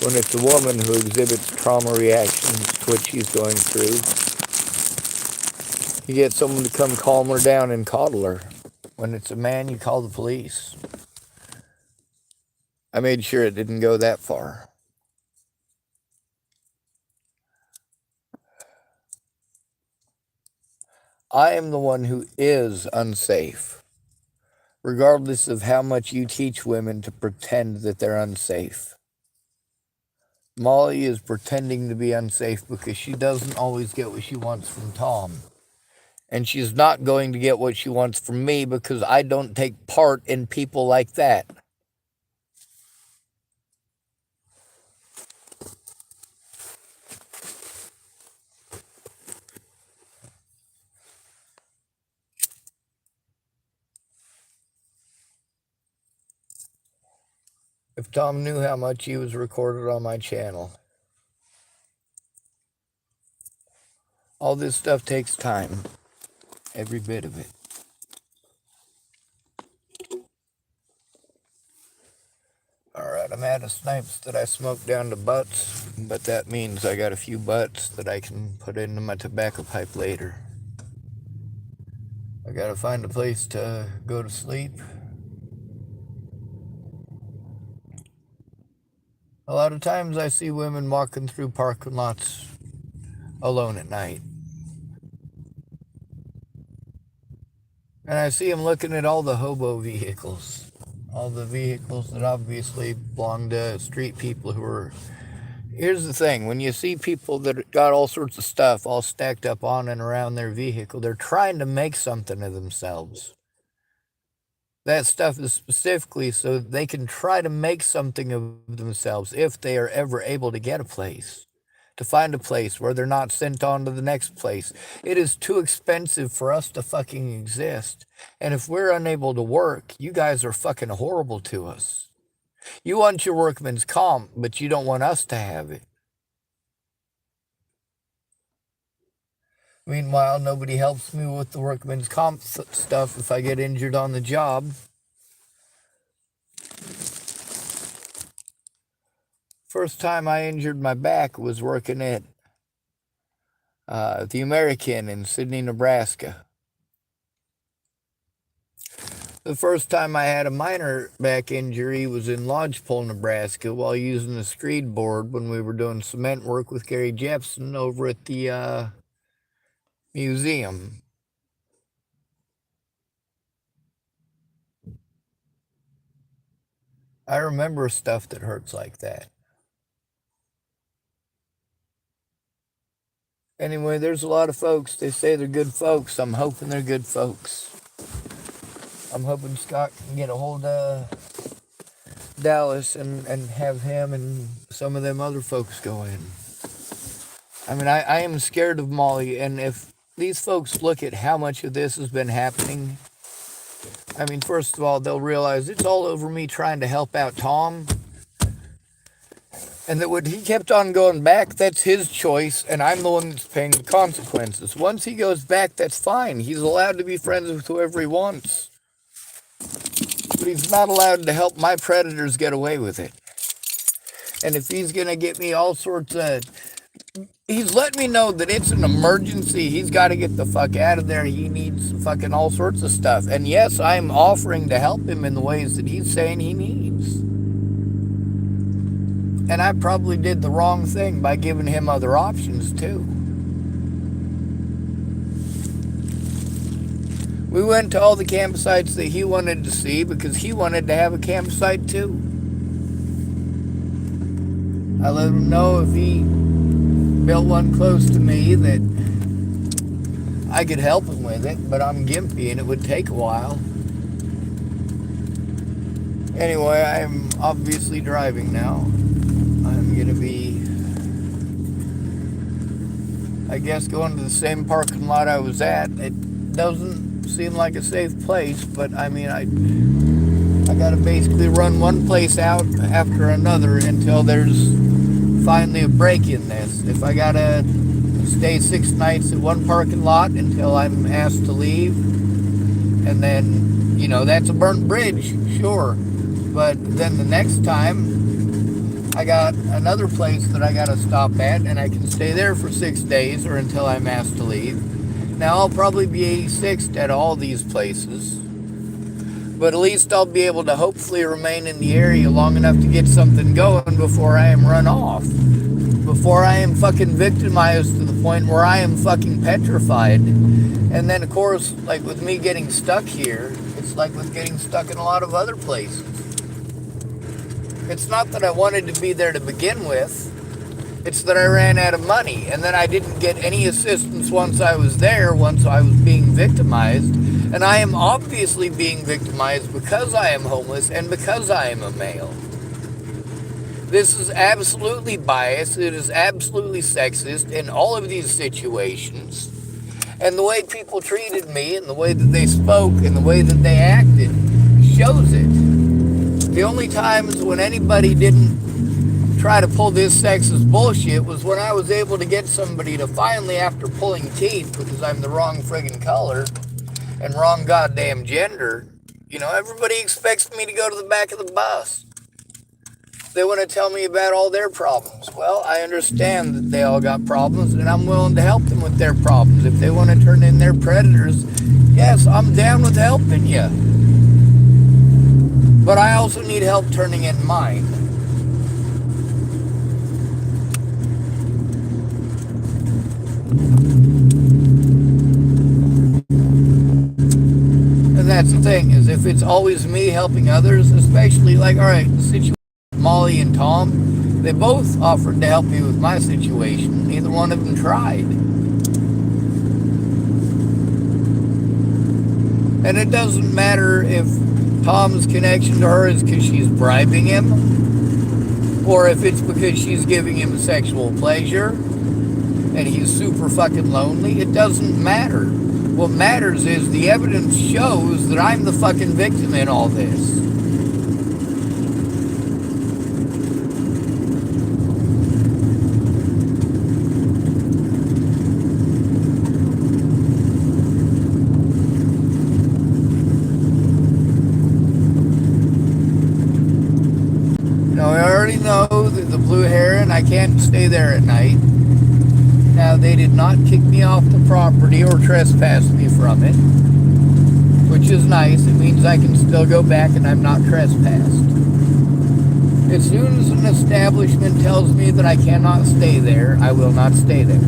When it's a woman who exhibits trauma reactions to what she's going through, you get someone to come calm her down and coddle her. When it's a man, you call the police. I made sure it didn't go that far. I am the one who is unsafe, regardless of how much you teach women to pretend that they're unsafe. Molly is pretending to be unsafe because she doesn't always get what she wants from Tom. And she's not going to get what she wants from me because I don't take part in people like that. If Tom knew how much he was recorded on my channel. All this stuff takes time. Every bit of it. Alright, I'm out of snipes that I smoked down to butts, but that means I got a few butts that I can put into my tobacco pipe later. I gotta find a place to go to sleep. A lot of times I see women walking through parking lots alone at night. And I see them looking at all the hobo vehicles. All the vehicles that obviously belong to street people who are... Here's the thing. When you see people that got all sorts of stuff all stacked up on and around their vehicle, they're trying to make something of themselves. That stuff is specifically so they can try to make something of themselves if they are ever able to get a place. To find a place where they're not sent on to the next place. It is too expensive for us to fucking exist. And if we're unable to work, you guys are fucking horrible to us. You want your workman's comp, but you don't want us to have it. Meanwhile, nobody helps me with the workman's comp stuff if I get injured on the job. First time I injured my back was working at the American in Sidney, Nebraska. The first time I had a minor back injury was in Lodgepole, Nebraska, while using a screed board when we were doing cement work with Gary Jepson over at the museum. I remember stuff that hurts like that. Anyway, there's a lot of folks. They say they're good folks. I'm hoping they're good folks. I'm hoping Scott can get a hold of Dallas and have him and some of them other folks go in. I mean, I am scared of Molly, and if these folks look at how much of this has been happening, I mean, first of all, they'll realize it's all over me trying to help out Tom. And that when he kept on going back, that's his choice, and I'm the one that's paying the consequences. Once he goes back, that's fine. He's allowed to be friends with whoever he wants. But he's not allowed to help my predators get away with it. And if he's going to get me all sorts of... He's let me know that it's an emergency. He's got to get the fuck out of there. He needs fucking all sorts of stuff. And yes, I'm offering to help him in the ways that he's saying he needs. And I probably did the wrong thing by giving him other options, too. We went to all the campsites that he wanted to see because he wanted to have a campsite, too. I let him know if he built one close to me that I could help him with it, but I'm gimpy and it would take a while. Anyway, I'm obviously driving now. I'm going to be, I guess, going to the same parking lot I was at. It doesn't seem like a safe place, but I mean, I got to basically run one place out after another until there's finally a break in this. If I got to stay 6 nights at one parking lot until I'm asked to leave, and then You know, that's a burnt bridge, sure. But then the next time, I got another place that I got to stop at, and I can stay there for 6 days or until I'm asked to leave. Now, I'll probably be 86th at all these places, but at least I'll be able to hopefully remain in the area long enough to get something going before I am run off. Before I am fucking victimized to the point where I am fucking petrified. And then, of course, like with me getting stuck here, it's like with getting stuck in a lot of other places. It's not that I wanted to be there to begin with. It's that I ran out of money. And then I didn't get any assistance once I was there, once I was being victimized. And I am obviously being victimized because I am homeless and because I am a male. This is absolutely biased. It is absolutely sexist in all of these situations. And the way people treated me and the way that they spoke and the way that they acted shows it. The only times when anybody didn't try to pull this sexist bullshit was when I was able to get somebody to finally, after pulling teeth because I'm the wrong friggin' color and wrong goddamn gender, you know, everybody expects me to go to the back of the bus. They want to tell me about all their problems. Well, I understand that they all got problems, and I'm willing to help them with their problems. If they want to turn in their predators, yes, I'm down with helping you. But I also need help turning in mine. And that's the thing, is if it's always me helping others, especially like, all right, the situation Molly and Tom, they both offered to help me with my situation. Neither one of them tried. And it doesn't matter if Tom's connection to her is because she's bribing him, or if it's because she's giving him sexual pleasure, and he's super fucking lonely. It doesn't matter. What matters is the evidence shows that I'm the fucking victim in all this. Know that the Blue Heron, I can't stay there at night. Now, they did not kick me off the property or trespass me from it, which is nice. It means I can still go back and I'm not trespassed. As soon as an establishment tells me that I cannot stay there, I will not stay there.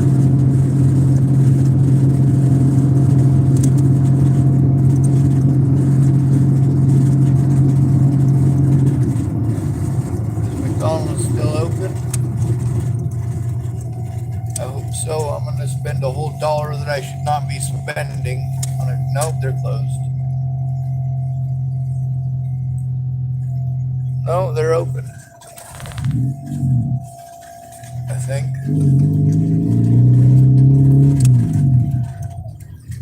So I'm going to spend a whole $1 that I should not be spending on it. Nope, they're closed. No, they're open. I think.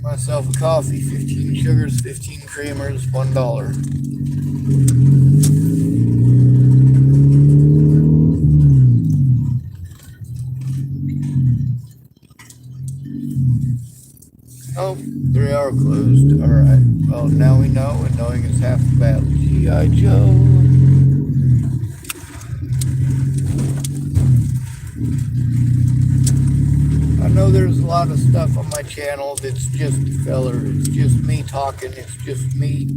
Myself a coffee, 15 sugars, 15 creamers, $1. Oh, they are closed. Alright. Well, now we know, and knowing is half the battle. G.I. Joe. I know there's a lot of stuff on my channel that's just filler. It's just me talking. It's just me.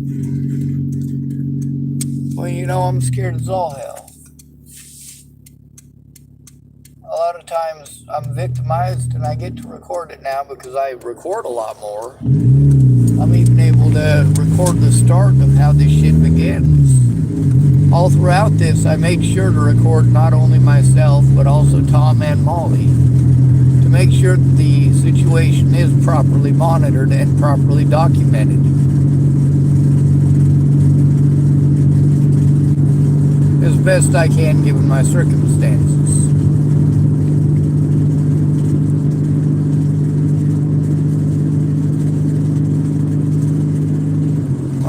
Well, you know, I'm scared as all hell. A lot of times I'm victimized and I get to record it now because I record a lot more. I'm even able to record the start of how this shit begins. All throughout this, I made sure to record not only myself, but also Tom and Molly, to make sure that the situation is properly monitored and properly documented. As best I can given my circumstances.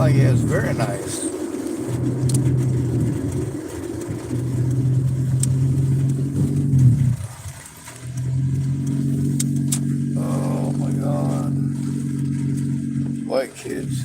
Oh yes, very nice. Oh my God. White kids.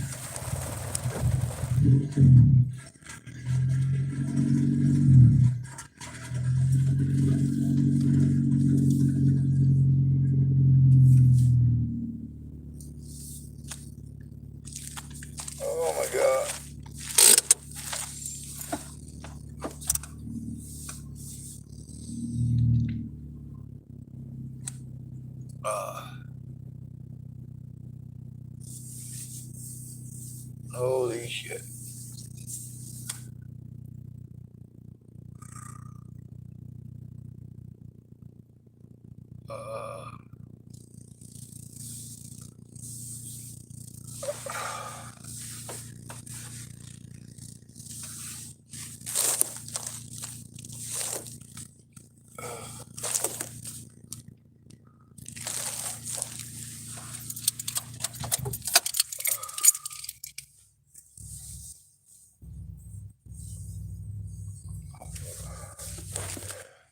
Uh, Holy shit. Uh,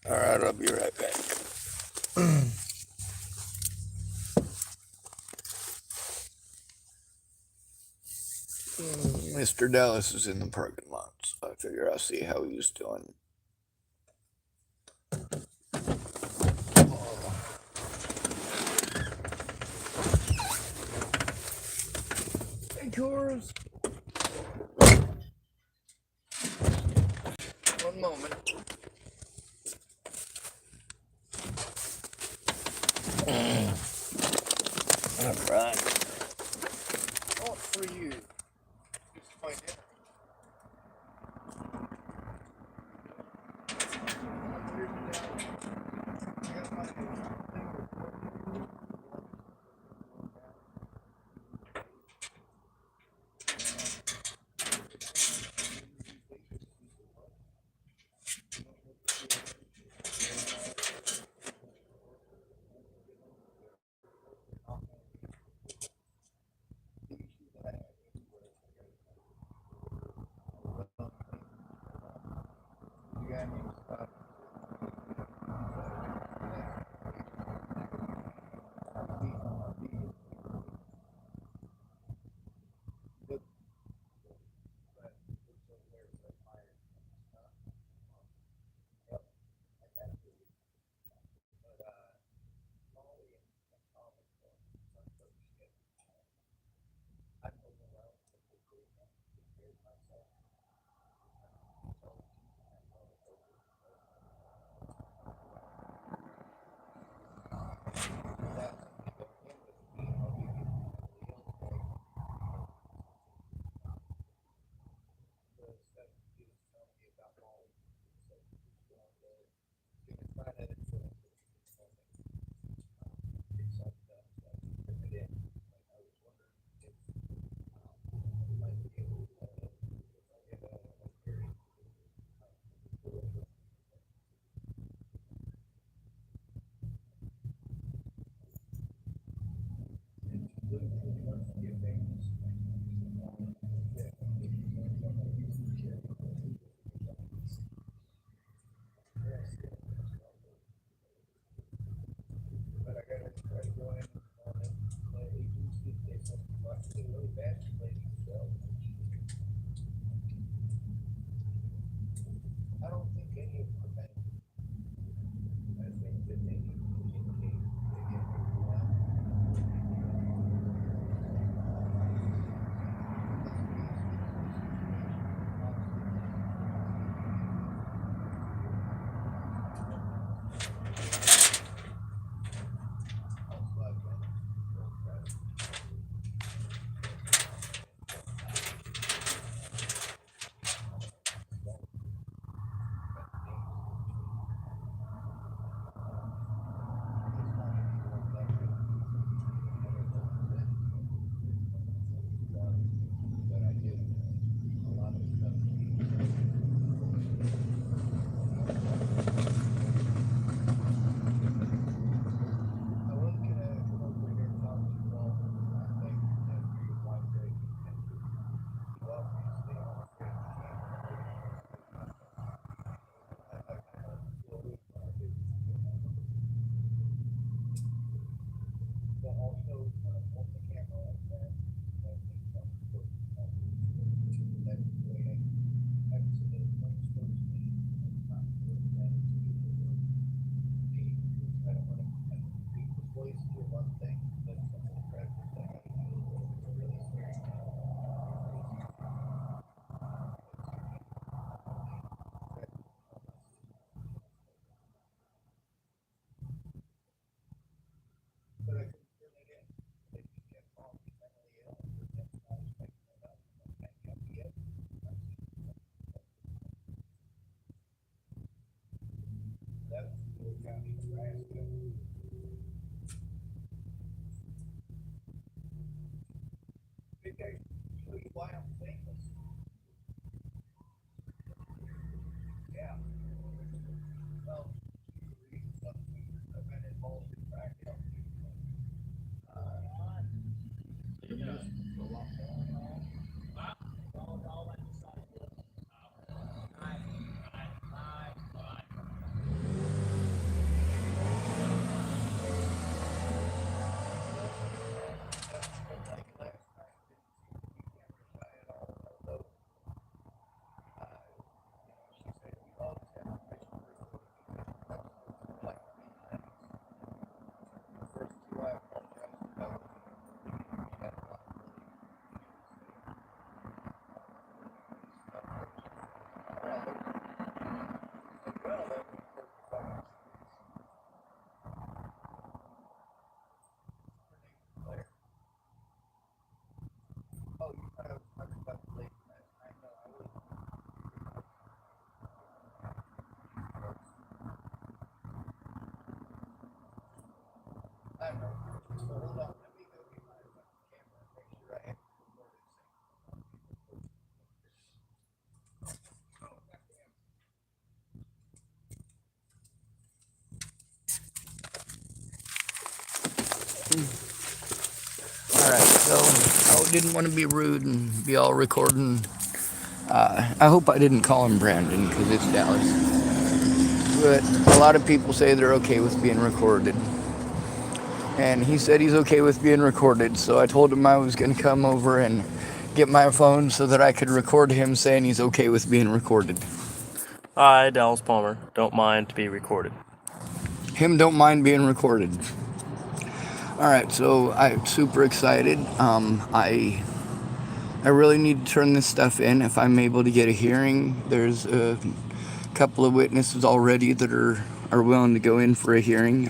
all right, I'll be right back. Mr. Dallas is in the parking lot, so I figure I'll see how he's doing. Hey, tours. One moment. All right. All for you. Just my dinner. County, Nebraska. Think I show you why I'm famous. Yeah. Well, I've been involved in track help. Oh, you kind of about the late. I know. I don't know. So hold on. Let me go get my camera and make sure I have it recorded. All right. So I didn't want to be rude and be all recording. I hope I didn't call him Brandon because it's Dallas. But a lot of people say they're okay with being recorded. And he said he's okay with being recorded. So I told him I was going to come over and get my phone so that I could record him saying he's okay with being recorded. I, Dallas Palmer, don't mind to be recorded. Him don't mind being recorded. All right, so I'm super excited. I really need to turn this stuff in if I'm able to get a hearing. There's a couple of witnesses already that are willing to go in for a hearing.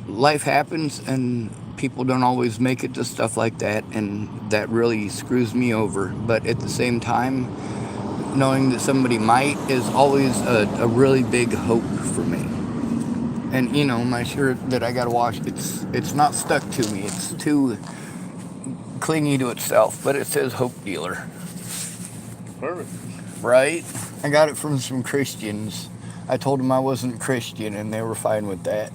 Life happens and people don't always make it to stuff like that, and that really screws me over. But at the same time, knowing that somebody might is always a really big hope for me. And my shirt that I gotta wash, it's not stuck to me. It's too clingy to itself, but it says Hope Dealer. Perfect. Right? I got it from some Christians. I told them I wasn't Christian, and they were fine with that.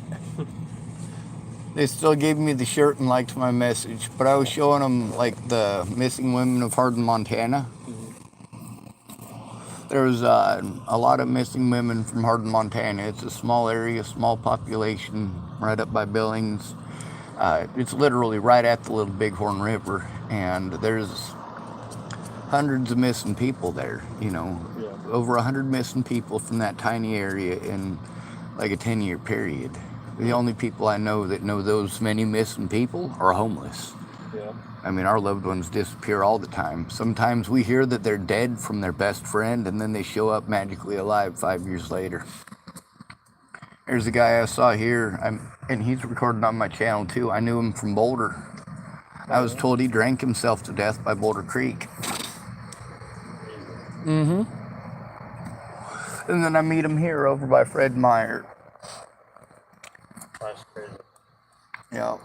They still gave me the shirt and liked my message, but I was showing them like the missing women of Hardin, Montana. There's a lot of missing women from Hardin, Montana. It's a small area, small population, right up by Billings. It's literally right at the Little Bighorn River, and there's hundreds of missing people there. Over 100 missing people from that tiny area in like a 10-year period. The only people I know that know those many missing people are homeless. Yeah. I mean, our loved ones disappear all the time. Sometimes we hear that they're dead from their best friend, and then they show up magically alive 5 years later. There's a guy I saw here, and he's recording on my channel too. I knew him from Boulder. I was told he drank himself to death by Boulder Creek. And then I meet him here over by Fred Meyer. That's crazy. Yeah.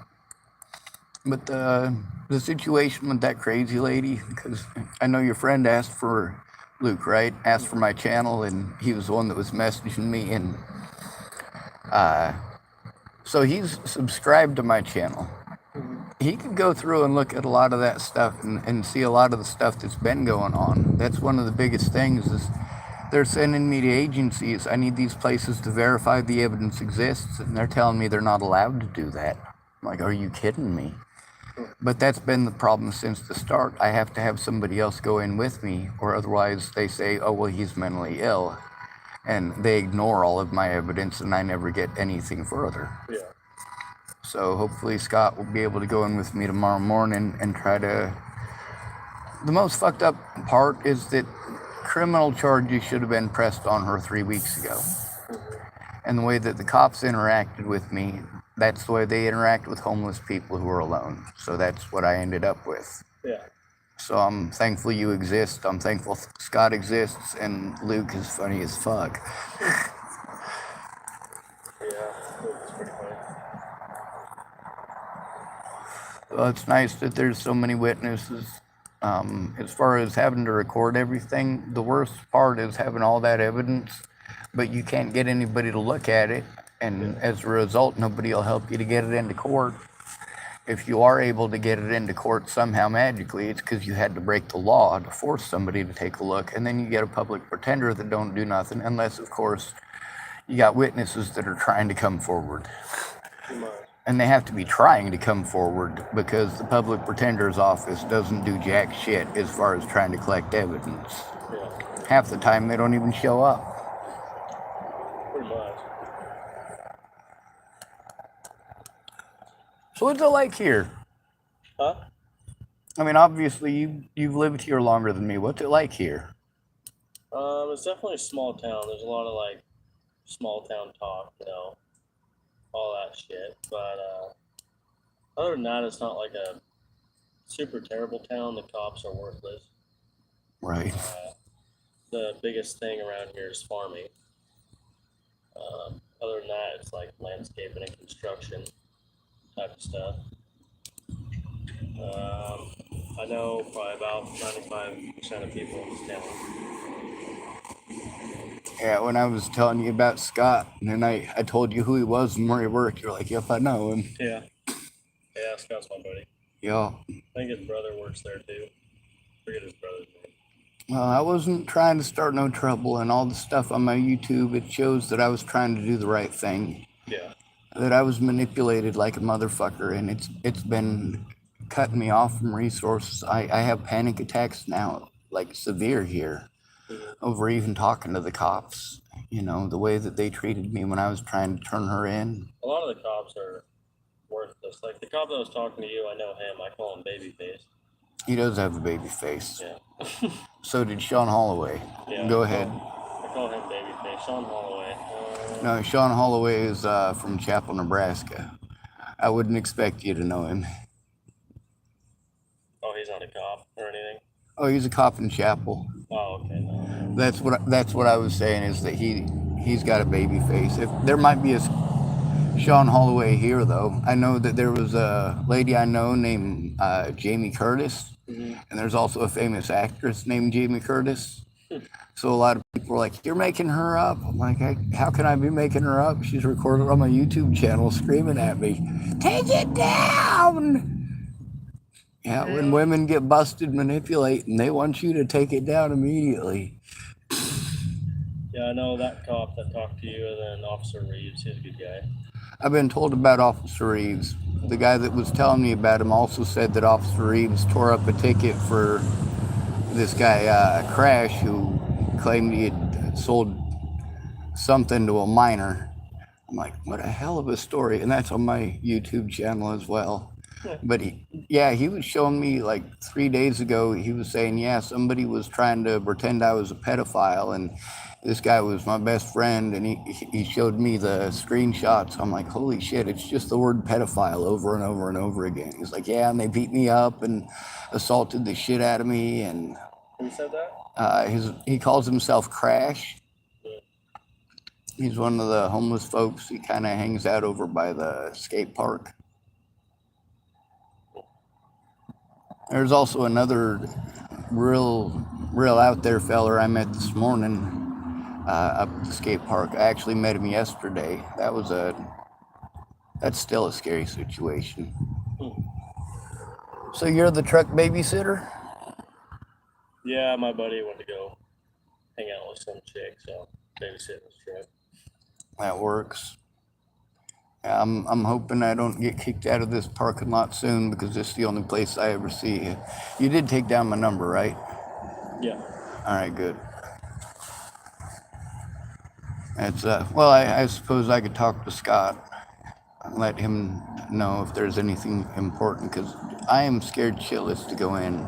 But the situation with that crazy lady, because I know your friend asked for Luke, right? Asked for my channel, and he was the one that was messaging me, and so he's subscribed to my channel. He could go through and look at a lot of that stuff and see a lot of the stuff that's been going on. That's one of the biggest things is they're sending me to agencies. I need these places to verify the evidence exists, and they're telling me they're not allowed to do that. I'm like, are you kidding me? But that's been the problem since the start. I have to have somebody else go in with me, or otherwise they say, oh, well, he's mentally ill. And they ignore all of my evidence, and I never get anything further. Yeah. So hopefully Scott will be able to go in with me tomorrow morning and try to... The most fucked up part is that criminal charges should have been pressed on her 3 weeks ago. And the way that the cops interacted with me, that's the way they interact with homeless people who are alone. So that's what I ended up with. Yeah. So I'm thankful you exist. I'm thankful Scott exists, and Luke is funny as fuck. Well, it's nice that there's so many witnesses. As far as having to record everything, the worst part is having all that evidence, but you can't get anybody to look at it, and as a result, nobody will help you to get it into court. If you are able to get it into court somehow magically, it's because you had to break the law to force somebody to take a look, and then you get a public pretender that don't do nothing, unless, of course, you got witnesses that are trying to come forward. And they have to be trying to come forward because the public pretender's office doesn't do jack shit as far as trying to collect evidence. Yeah, Half the time they don't even show up. pretty much. So what's it like here? Huh? I mean, obviously you've lived here longer than me. What's it like here? It's definitely a small town. There's a lot of like small town talk, all that shit. But other than that, it's not like a super terrible town. The cops are worthless. Right. The biggest thing around here is farming. Other than that, it's like landscaping and construction type of stuff. I know probably about 95% of people in this town. Yeah, when I was telling you about Scott, and then I told you who he was and where he worked, you're like, yep, I know him. Yeah. Yeah, Scott's my buddy. Yeah. I think his brother works there too. Forget his brother's name. Well, I wasn't trying to start no trouble, and all the stuff on my YouTube, it shows that I was trying to do the right thing. Yeah. That I was manipulated like a motherfucker, and it's been cutting me off from resources. I have panic attacks now, like severe here, over even talking to the cops. You know, the way that they treated me when I was trying to turn her in. A lot of the cops are worthless. Like the cop that was talking to you, I know him. I call him Babyface. He does have a baby face. Yeah. So did Sean Holloway. Yeah. Go ahead. I call him Babyface. Sean Holloway. No, Sean Holloway is from Chapel, Nebraska. I wouldn't expect you to know him. Oh, he's not a cop or anything. Oh, he's a cop in Chapel. Oh, okay. No. That's what I was saying, is that he's got a baby face. If there might be a Sean Holloway here, though. I know that there was a lady I know named Jamie Curtis, and there's also a famous actress named Jamie Curtis. So a lot of people are like, "You're making her up." I'm like, "How can I be making her up? She's recorded on my YouTube channel, screaming at me, 'Take it down!'" Yeah, when women get busted manipulating, they want you to take it down immediately. Yeah, I know that cop that talked to you, and then Officer Reeves. He's a good guy. I've been told about Officer Reeves. The guy that was telling me about him also said that Officer Reeves tore up a ticket for this guy, Crash, who claimed he had sold something to a minor. I'm like, what a hell of a story. And that's on my YouTube channel as well. But he was showing me like 3 days ago, he was saying, yeah, somebody was trying to pretend I was a pedophile, and this guy was my best friend, and he showed me the screenshots. I'm like, holy shit, it's just the word pedophile over and over and over again. He's like, yeah, and they beat me up and assaulted the shit out of me. And Who said that? he calls himself Crash. He's one of the homeless folks. He kind of hangs out over by the skate park. There's also another real out there feller I met this morning up at the skate park. I actually met him yesterday. That's still a scary situation. So you're the truck babysitter? Yeah, my buddy went to go hang out with some chick, so babysitting his truck. That works. I'm hoping I don't get kicked out of this parking lot soon, because this is the only place I ever see you. You did take down my number, right? Yeah. All right, good. It's well, I suppose I could talk to Scott and let him know if there's anything important, because I am scared shitless to go in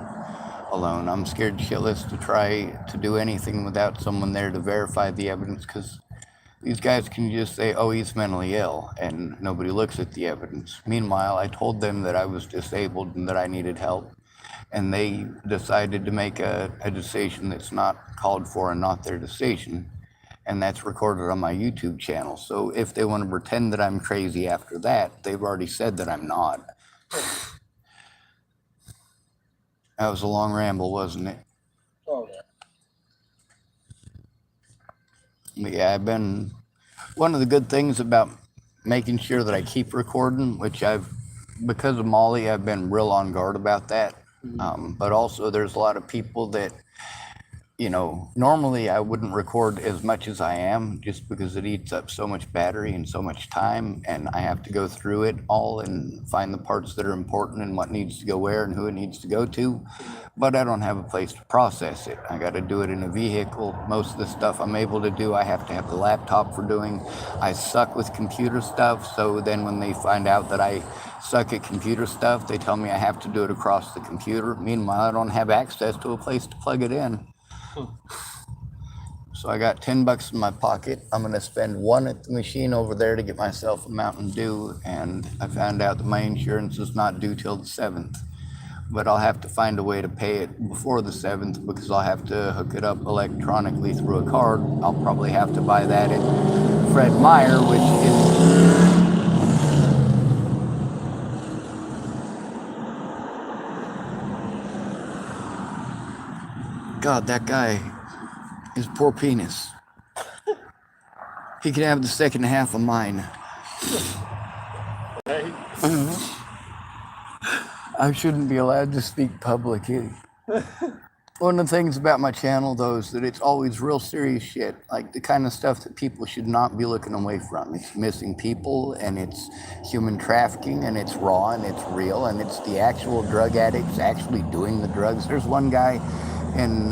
alone. I'm scared shitless to try to do anything without someone there to verify the evidence, because these guys can just say, oh, he's mentally ill, and nobody looks at the evidence. Meanwhile, I told them that I was disabled and that I needed help, and they decided to make a decision that's not called for and not their decision, and that's recorded on my YouTube channel. So if they want to pretend that I'm crazy after that, they've already said that I'm not. That was a long ramble, wasn't it? Oh yeah. But yeah, I've been one of the good things about making sure that I keep recording, which because of Molly, I've been real on guard about that. But also, there's a lot of people that, normally I wouldn't record as much as I am just because it eats up so much battery and so much time, and I have to go through it all and find the parts that are important and what needs to go where and who it needs to go to. But I don't have a place to process it. I got to do it in a vehicle. Most of the stuff I'm able to do, I have to have the laptop for doing. I suck with computer stuff, so then when they find out that I suck at computer stuff, they tell me I have to do it across the computer. Meanwhile, I don't have access to a place to plug it in. So I got $10 in my pocket. I'm going to spend one at the machine over there to get myself a Mountain Dew, and I found out that my insurance is not due till the 7th. But I'll have to find a way to pay it before the 7th because I'll have to hook it up electronically through a card. I'll probably have to buy that at Fred Meyer, which is... God, that guy, his poor penis. He can have the second half of mine. Right? I shouldn't be allowed to speak publicly. One of the things about my channel, though, is that it's always real serious shit, like the kind of stuff that people should not be looking away from. It's missing people, and it's human trafficking, and it's raw, and it's real, and it's the actual drug addicts actually doing the drugs. There's one guy in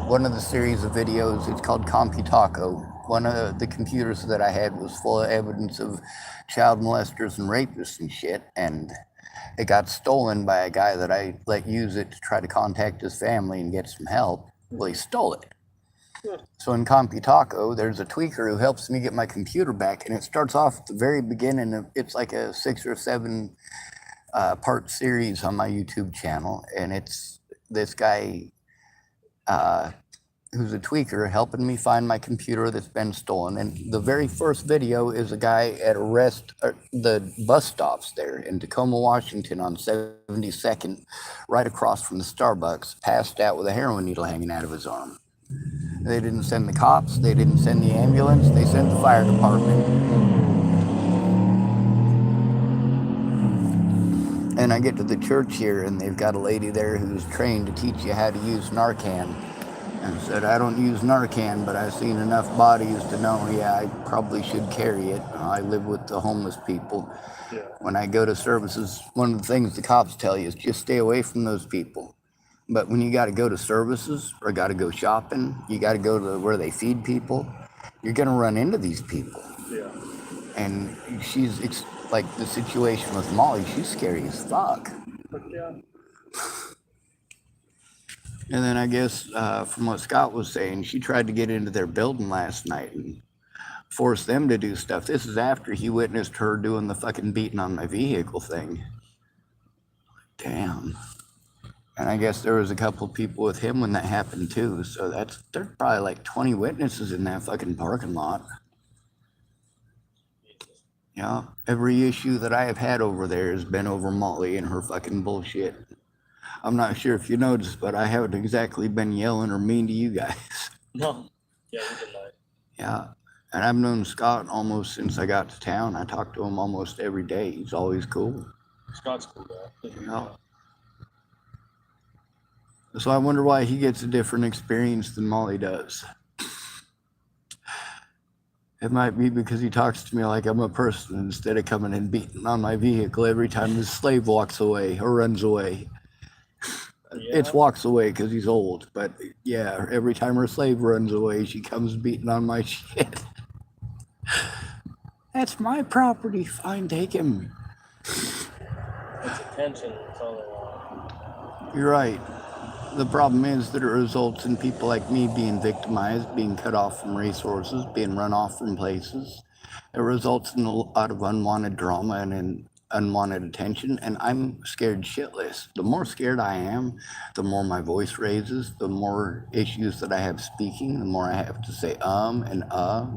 one of the series of videos, it's called CompuTaco. One of the computers that I had was full of evidence of child molesters and rapists and shit, and it got stolen by a guy that I let use it to try to contact his family and get some help. Well, he stole it. So in CompuTaco, there's a tweaker who helps me get my computer back, and it starts off at the very beginning. It's like a 6 or 7 part series on my YouTube channel, and it's this guy who's a tweaker helping me find my computer that's been stolen. And the very first video is a guy at the bus stops there in Tacoma, Washington on 72nd, right across from the Starbucks, passed out with a heroin needle hanging out of his arm. They didn't send the cops, they didn't send the ambulance, they sent the fire department. And I get to the church here, and they've got a lady there who's trained to teach you how to use Narcan. And said, I don't use Narcan, but I've seen enough bodies to know, yeah, I probably should carry it. I live with the homeless people. Yeah. When I go to services, one of the things the cops tell you is just stay away from those people. But when you got to go to services or got to go shopping, you got to go to where they feed people, you're going to run into these people. Yeah. And it's like the situation with Molly, she's scary as fuck. Yeah. And then I guess from what Scott was saying, she tried to get into their building last night and force them to do stuff. This is after he witnessed her doing the fucking beating on my vehicle thing. Damn. And I guess there was a couple people with him when that happened too. So there's probably like 20 witnesses in that fucking parking lot. Yeah, every issue that I have had over there has been over Molly and her fucking bullshit. I'm not sure if you noticed, but I haven't exactly been yelling or mean to you guys. No. Yeah, we did not. Yeah, and I've known Scott almost since I got to town. I talk to him almost every day. He's always cool. Scott's cool, though. Yeah. So I wonder why he gets a different experience than Molly does. It might be because he talks to me like I'm a person instead of coming and beating on my vehicle every time his slave walks away or runs away. Yeah. It's walks away because he's old, but yeah, every time her slave runs away, she comes beating on my shit. That's my property. Fine, take him. It's attention. That's all they want. You're right. The problem is that it results in people like me being victimized, being cut off from resources, being run off from places. It results in a lot of unwanted drama and unwanted attention, and I'm scared shitless. The more scared I am, the more my voice raises, the more issues that I have speaking, the more I have to say and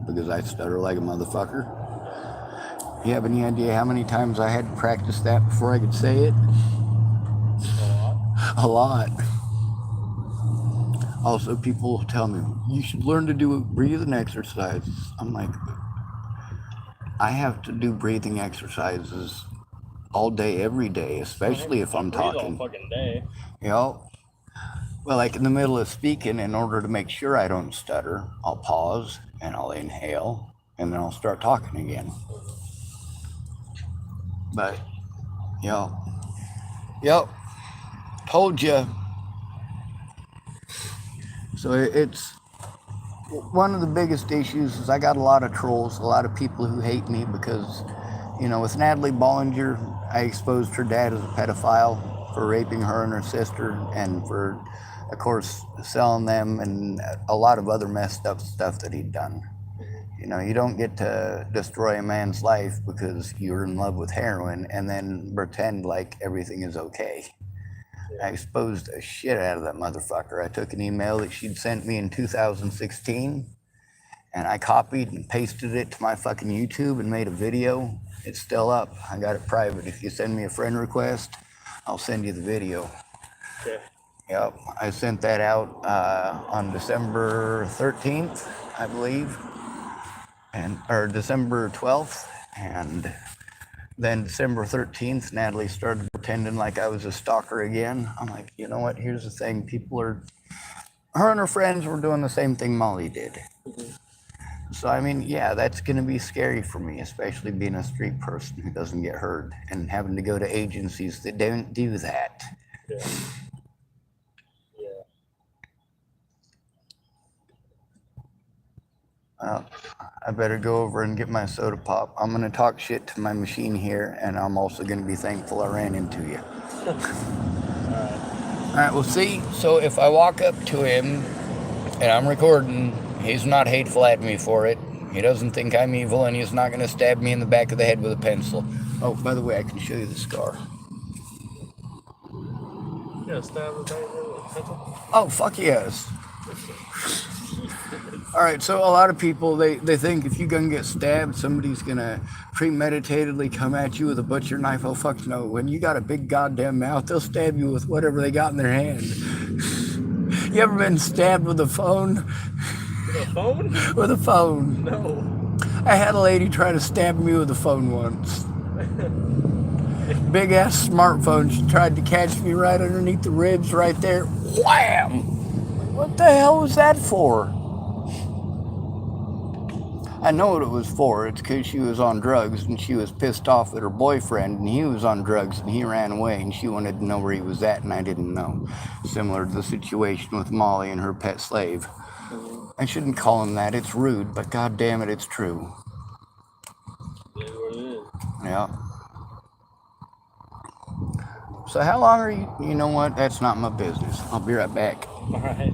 because I stutter like a motherfucker. You have any idea how many times I had to practice that before I could say it? A lot. Also, people tell me, you should learn to do breathing exercises. I'm like, I have to do breathing exercises all day, every day, especially if I'm breathe all talking. fucking day. You know? Well, like in the middle of speaking, in order to make sure I don't stutter, I'll pause and I'll inhale and then I'll start talking again. But, yep, told you. So it's one of the biggest issues is I got a lot of trolls, a lot of people who hate me because, with Natalie Bollinger, I exposed her dad as a pedophile for raping her and her sister and for, of course, selling them and a lot of other messed up stuff that he'd done. You don't get to destroy a man's life because you're in love with heroin and then pretend like everything is okay. I exposed the shit out of that motherfucker. I took an email that she'd sent me in 2016 and I copied and pasted it to my fucking YouTube and made a video. It's still up. I got it private. If you send me a friend request, I'll send you the video. Okay. Yep, I sent that out on December 13th, I believe, or December 12th, and then December 13th, Natalie started pretending like I was a stalker again. I'm like, you know what? Here's the thing. Her and her friends were doing the same thing Molly did. Mm-hmm. So, I mean, yeah, that's going to be scary for me, especially being a street person who doesn't get hurt and having to go to agencies that don't do that. Yeah. I better go over and get my soda pop. I'm going to talk shit to my machine here, and I'm also going to be thankful I ran into you. All right, well, see, so if I walk up to him and I'm recording, he's not hateful at me for it. He doesn't think I'm evil, and he's not going to stab me in the back of the head with a pencil. Oh, by the way, I can show you the scar. Yeah, stab the back of the head with a pencil? Oh, fuck yes. All right, so a lot of people, they think if you're going to get stabbed, somebody's going to premeditatedly come at you with a butcher knife. Oh, fuck no. When you got a big goddamn mouth, they'll stab you with whatever they got in their hand. You ever been stabbed with a phone? With a phone? With a phone. No. I had a lady try to stab me with a phone once. Big ass smartphone. She tried to catch me right underneath the ribs right there. Wham! What the hell was that for? I know what it was for. It's because she was on drugs and she was pissed off at her boyfriend and he was on drugs and he ran away and she wanted to know where he was at and I didn't know. Similar to the situation with Molly and her pet slave. I shouldn't call him that. It's rude, but god damn it, it's true. It is what it is. Yeah. So how long are you? You know what? That's not my business. I'll be right back. All right.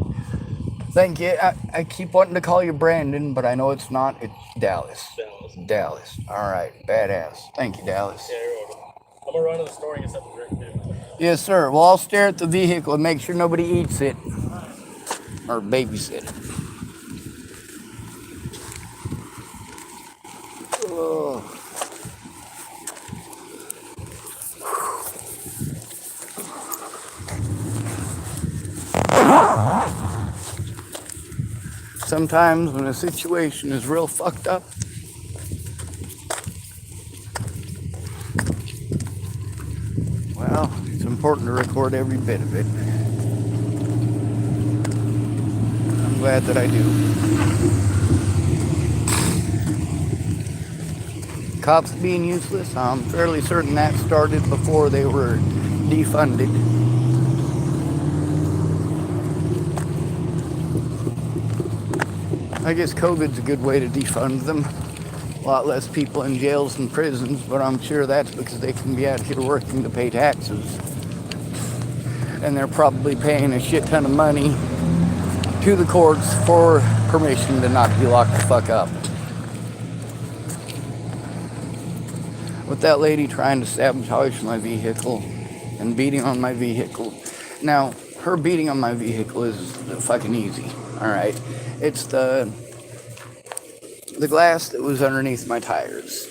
Thank you. I keep wanting to call you Brandon, but I know it's not. It's Dallas. Dallas. All right. Badass. Thank you, Dallas. Yeah, you're welcome. I'm going to run to the store and get something to drink, too. Yes, sir. Well, I'll stare at the vehicle and make sure nobody eats it. Or babysit it. Oh. Sometimes when a situation is real fucked up, well, it's important to record every bit of it. I'm glad that I do. Cops being useless, I'm fairly certain that started before they were defunded. I guess COVID's a good way to defund them. A lot less people in jails and prisons, but I'm sure that's because they can be out here working to pay taxes. And they're probably paying a shit ton of money to the courts for permission to not be locked the fuck up. With that lady trying to sabotage my vehicle and beating on my vehicle. Now, her beating on my vehicle is fucking easy, alright? It's the glass that was underneath my tires.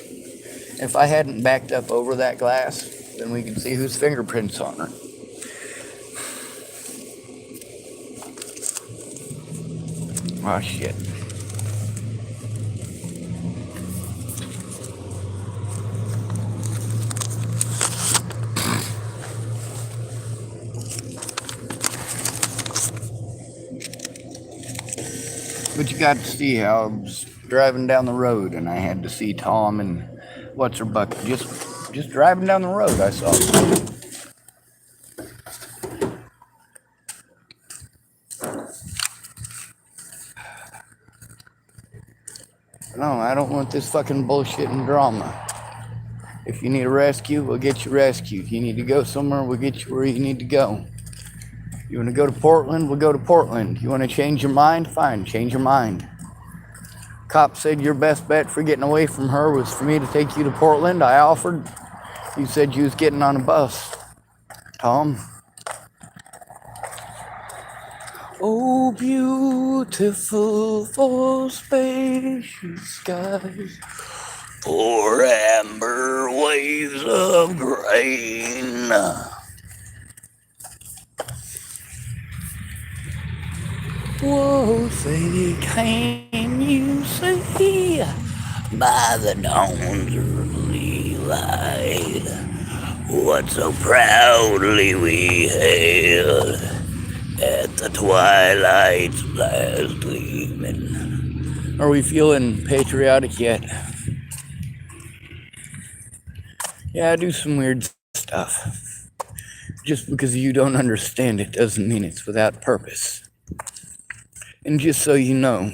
If I hadn't backed up over that glass, then we could see whose fingerprints on her. Oh, shit. But you got to see how I was driving down the road and I had to see Tom and what's her bucket just driving down the road. I saw them. No, I don't want this fucking bullshit and drama. If you need a rescue, we'll get you rescued. You need to go somewhere, we'll get you where you need to go. You want to go to Portland, we'll go to Portland. You want to change your mind? Fine, change your mind. Cop said your best bet for getting away from her was for me to take you to Portland. I offered. You said you was getting on a bus. Tom. Oh, beautiful for spacious skies, or amber waves of grain. Whoa, say, can you see by the dawn's early light what so proudly we hailed at the twilight's last gleaming? Are we feeling patriotic yet? Yeah, I do some weird stuff. Just because you don't understand it doesn't mean it's without purpose. And just so you know,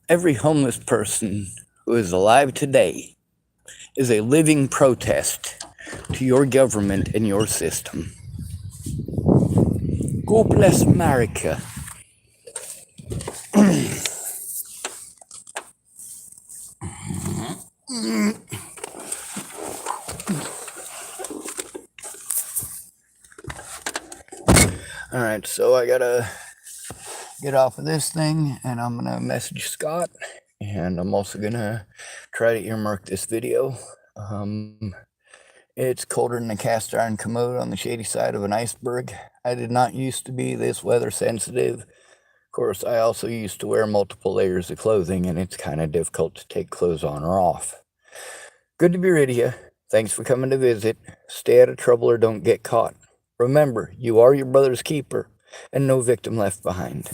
every homeless person who is alive today is a living protest to your government and your system. God bless America. Alright, so I gotta get off of this thing and I'm gonna message Scott, and I'm also gonna try to earmark this video. It's colder than a cast iron commode on the shady side of an iceberg. I did not used to be this weather sensitive. Of course, I also used to wear multiple layers of clothing, and it's kind of difficult to take clothes on or off. Good to be rid of you. Thanks for coming to visit. Stay out of trouble or don't get caught. Remember, you are your brother's keeper, and no victim left behind.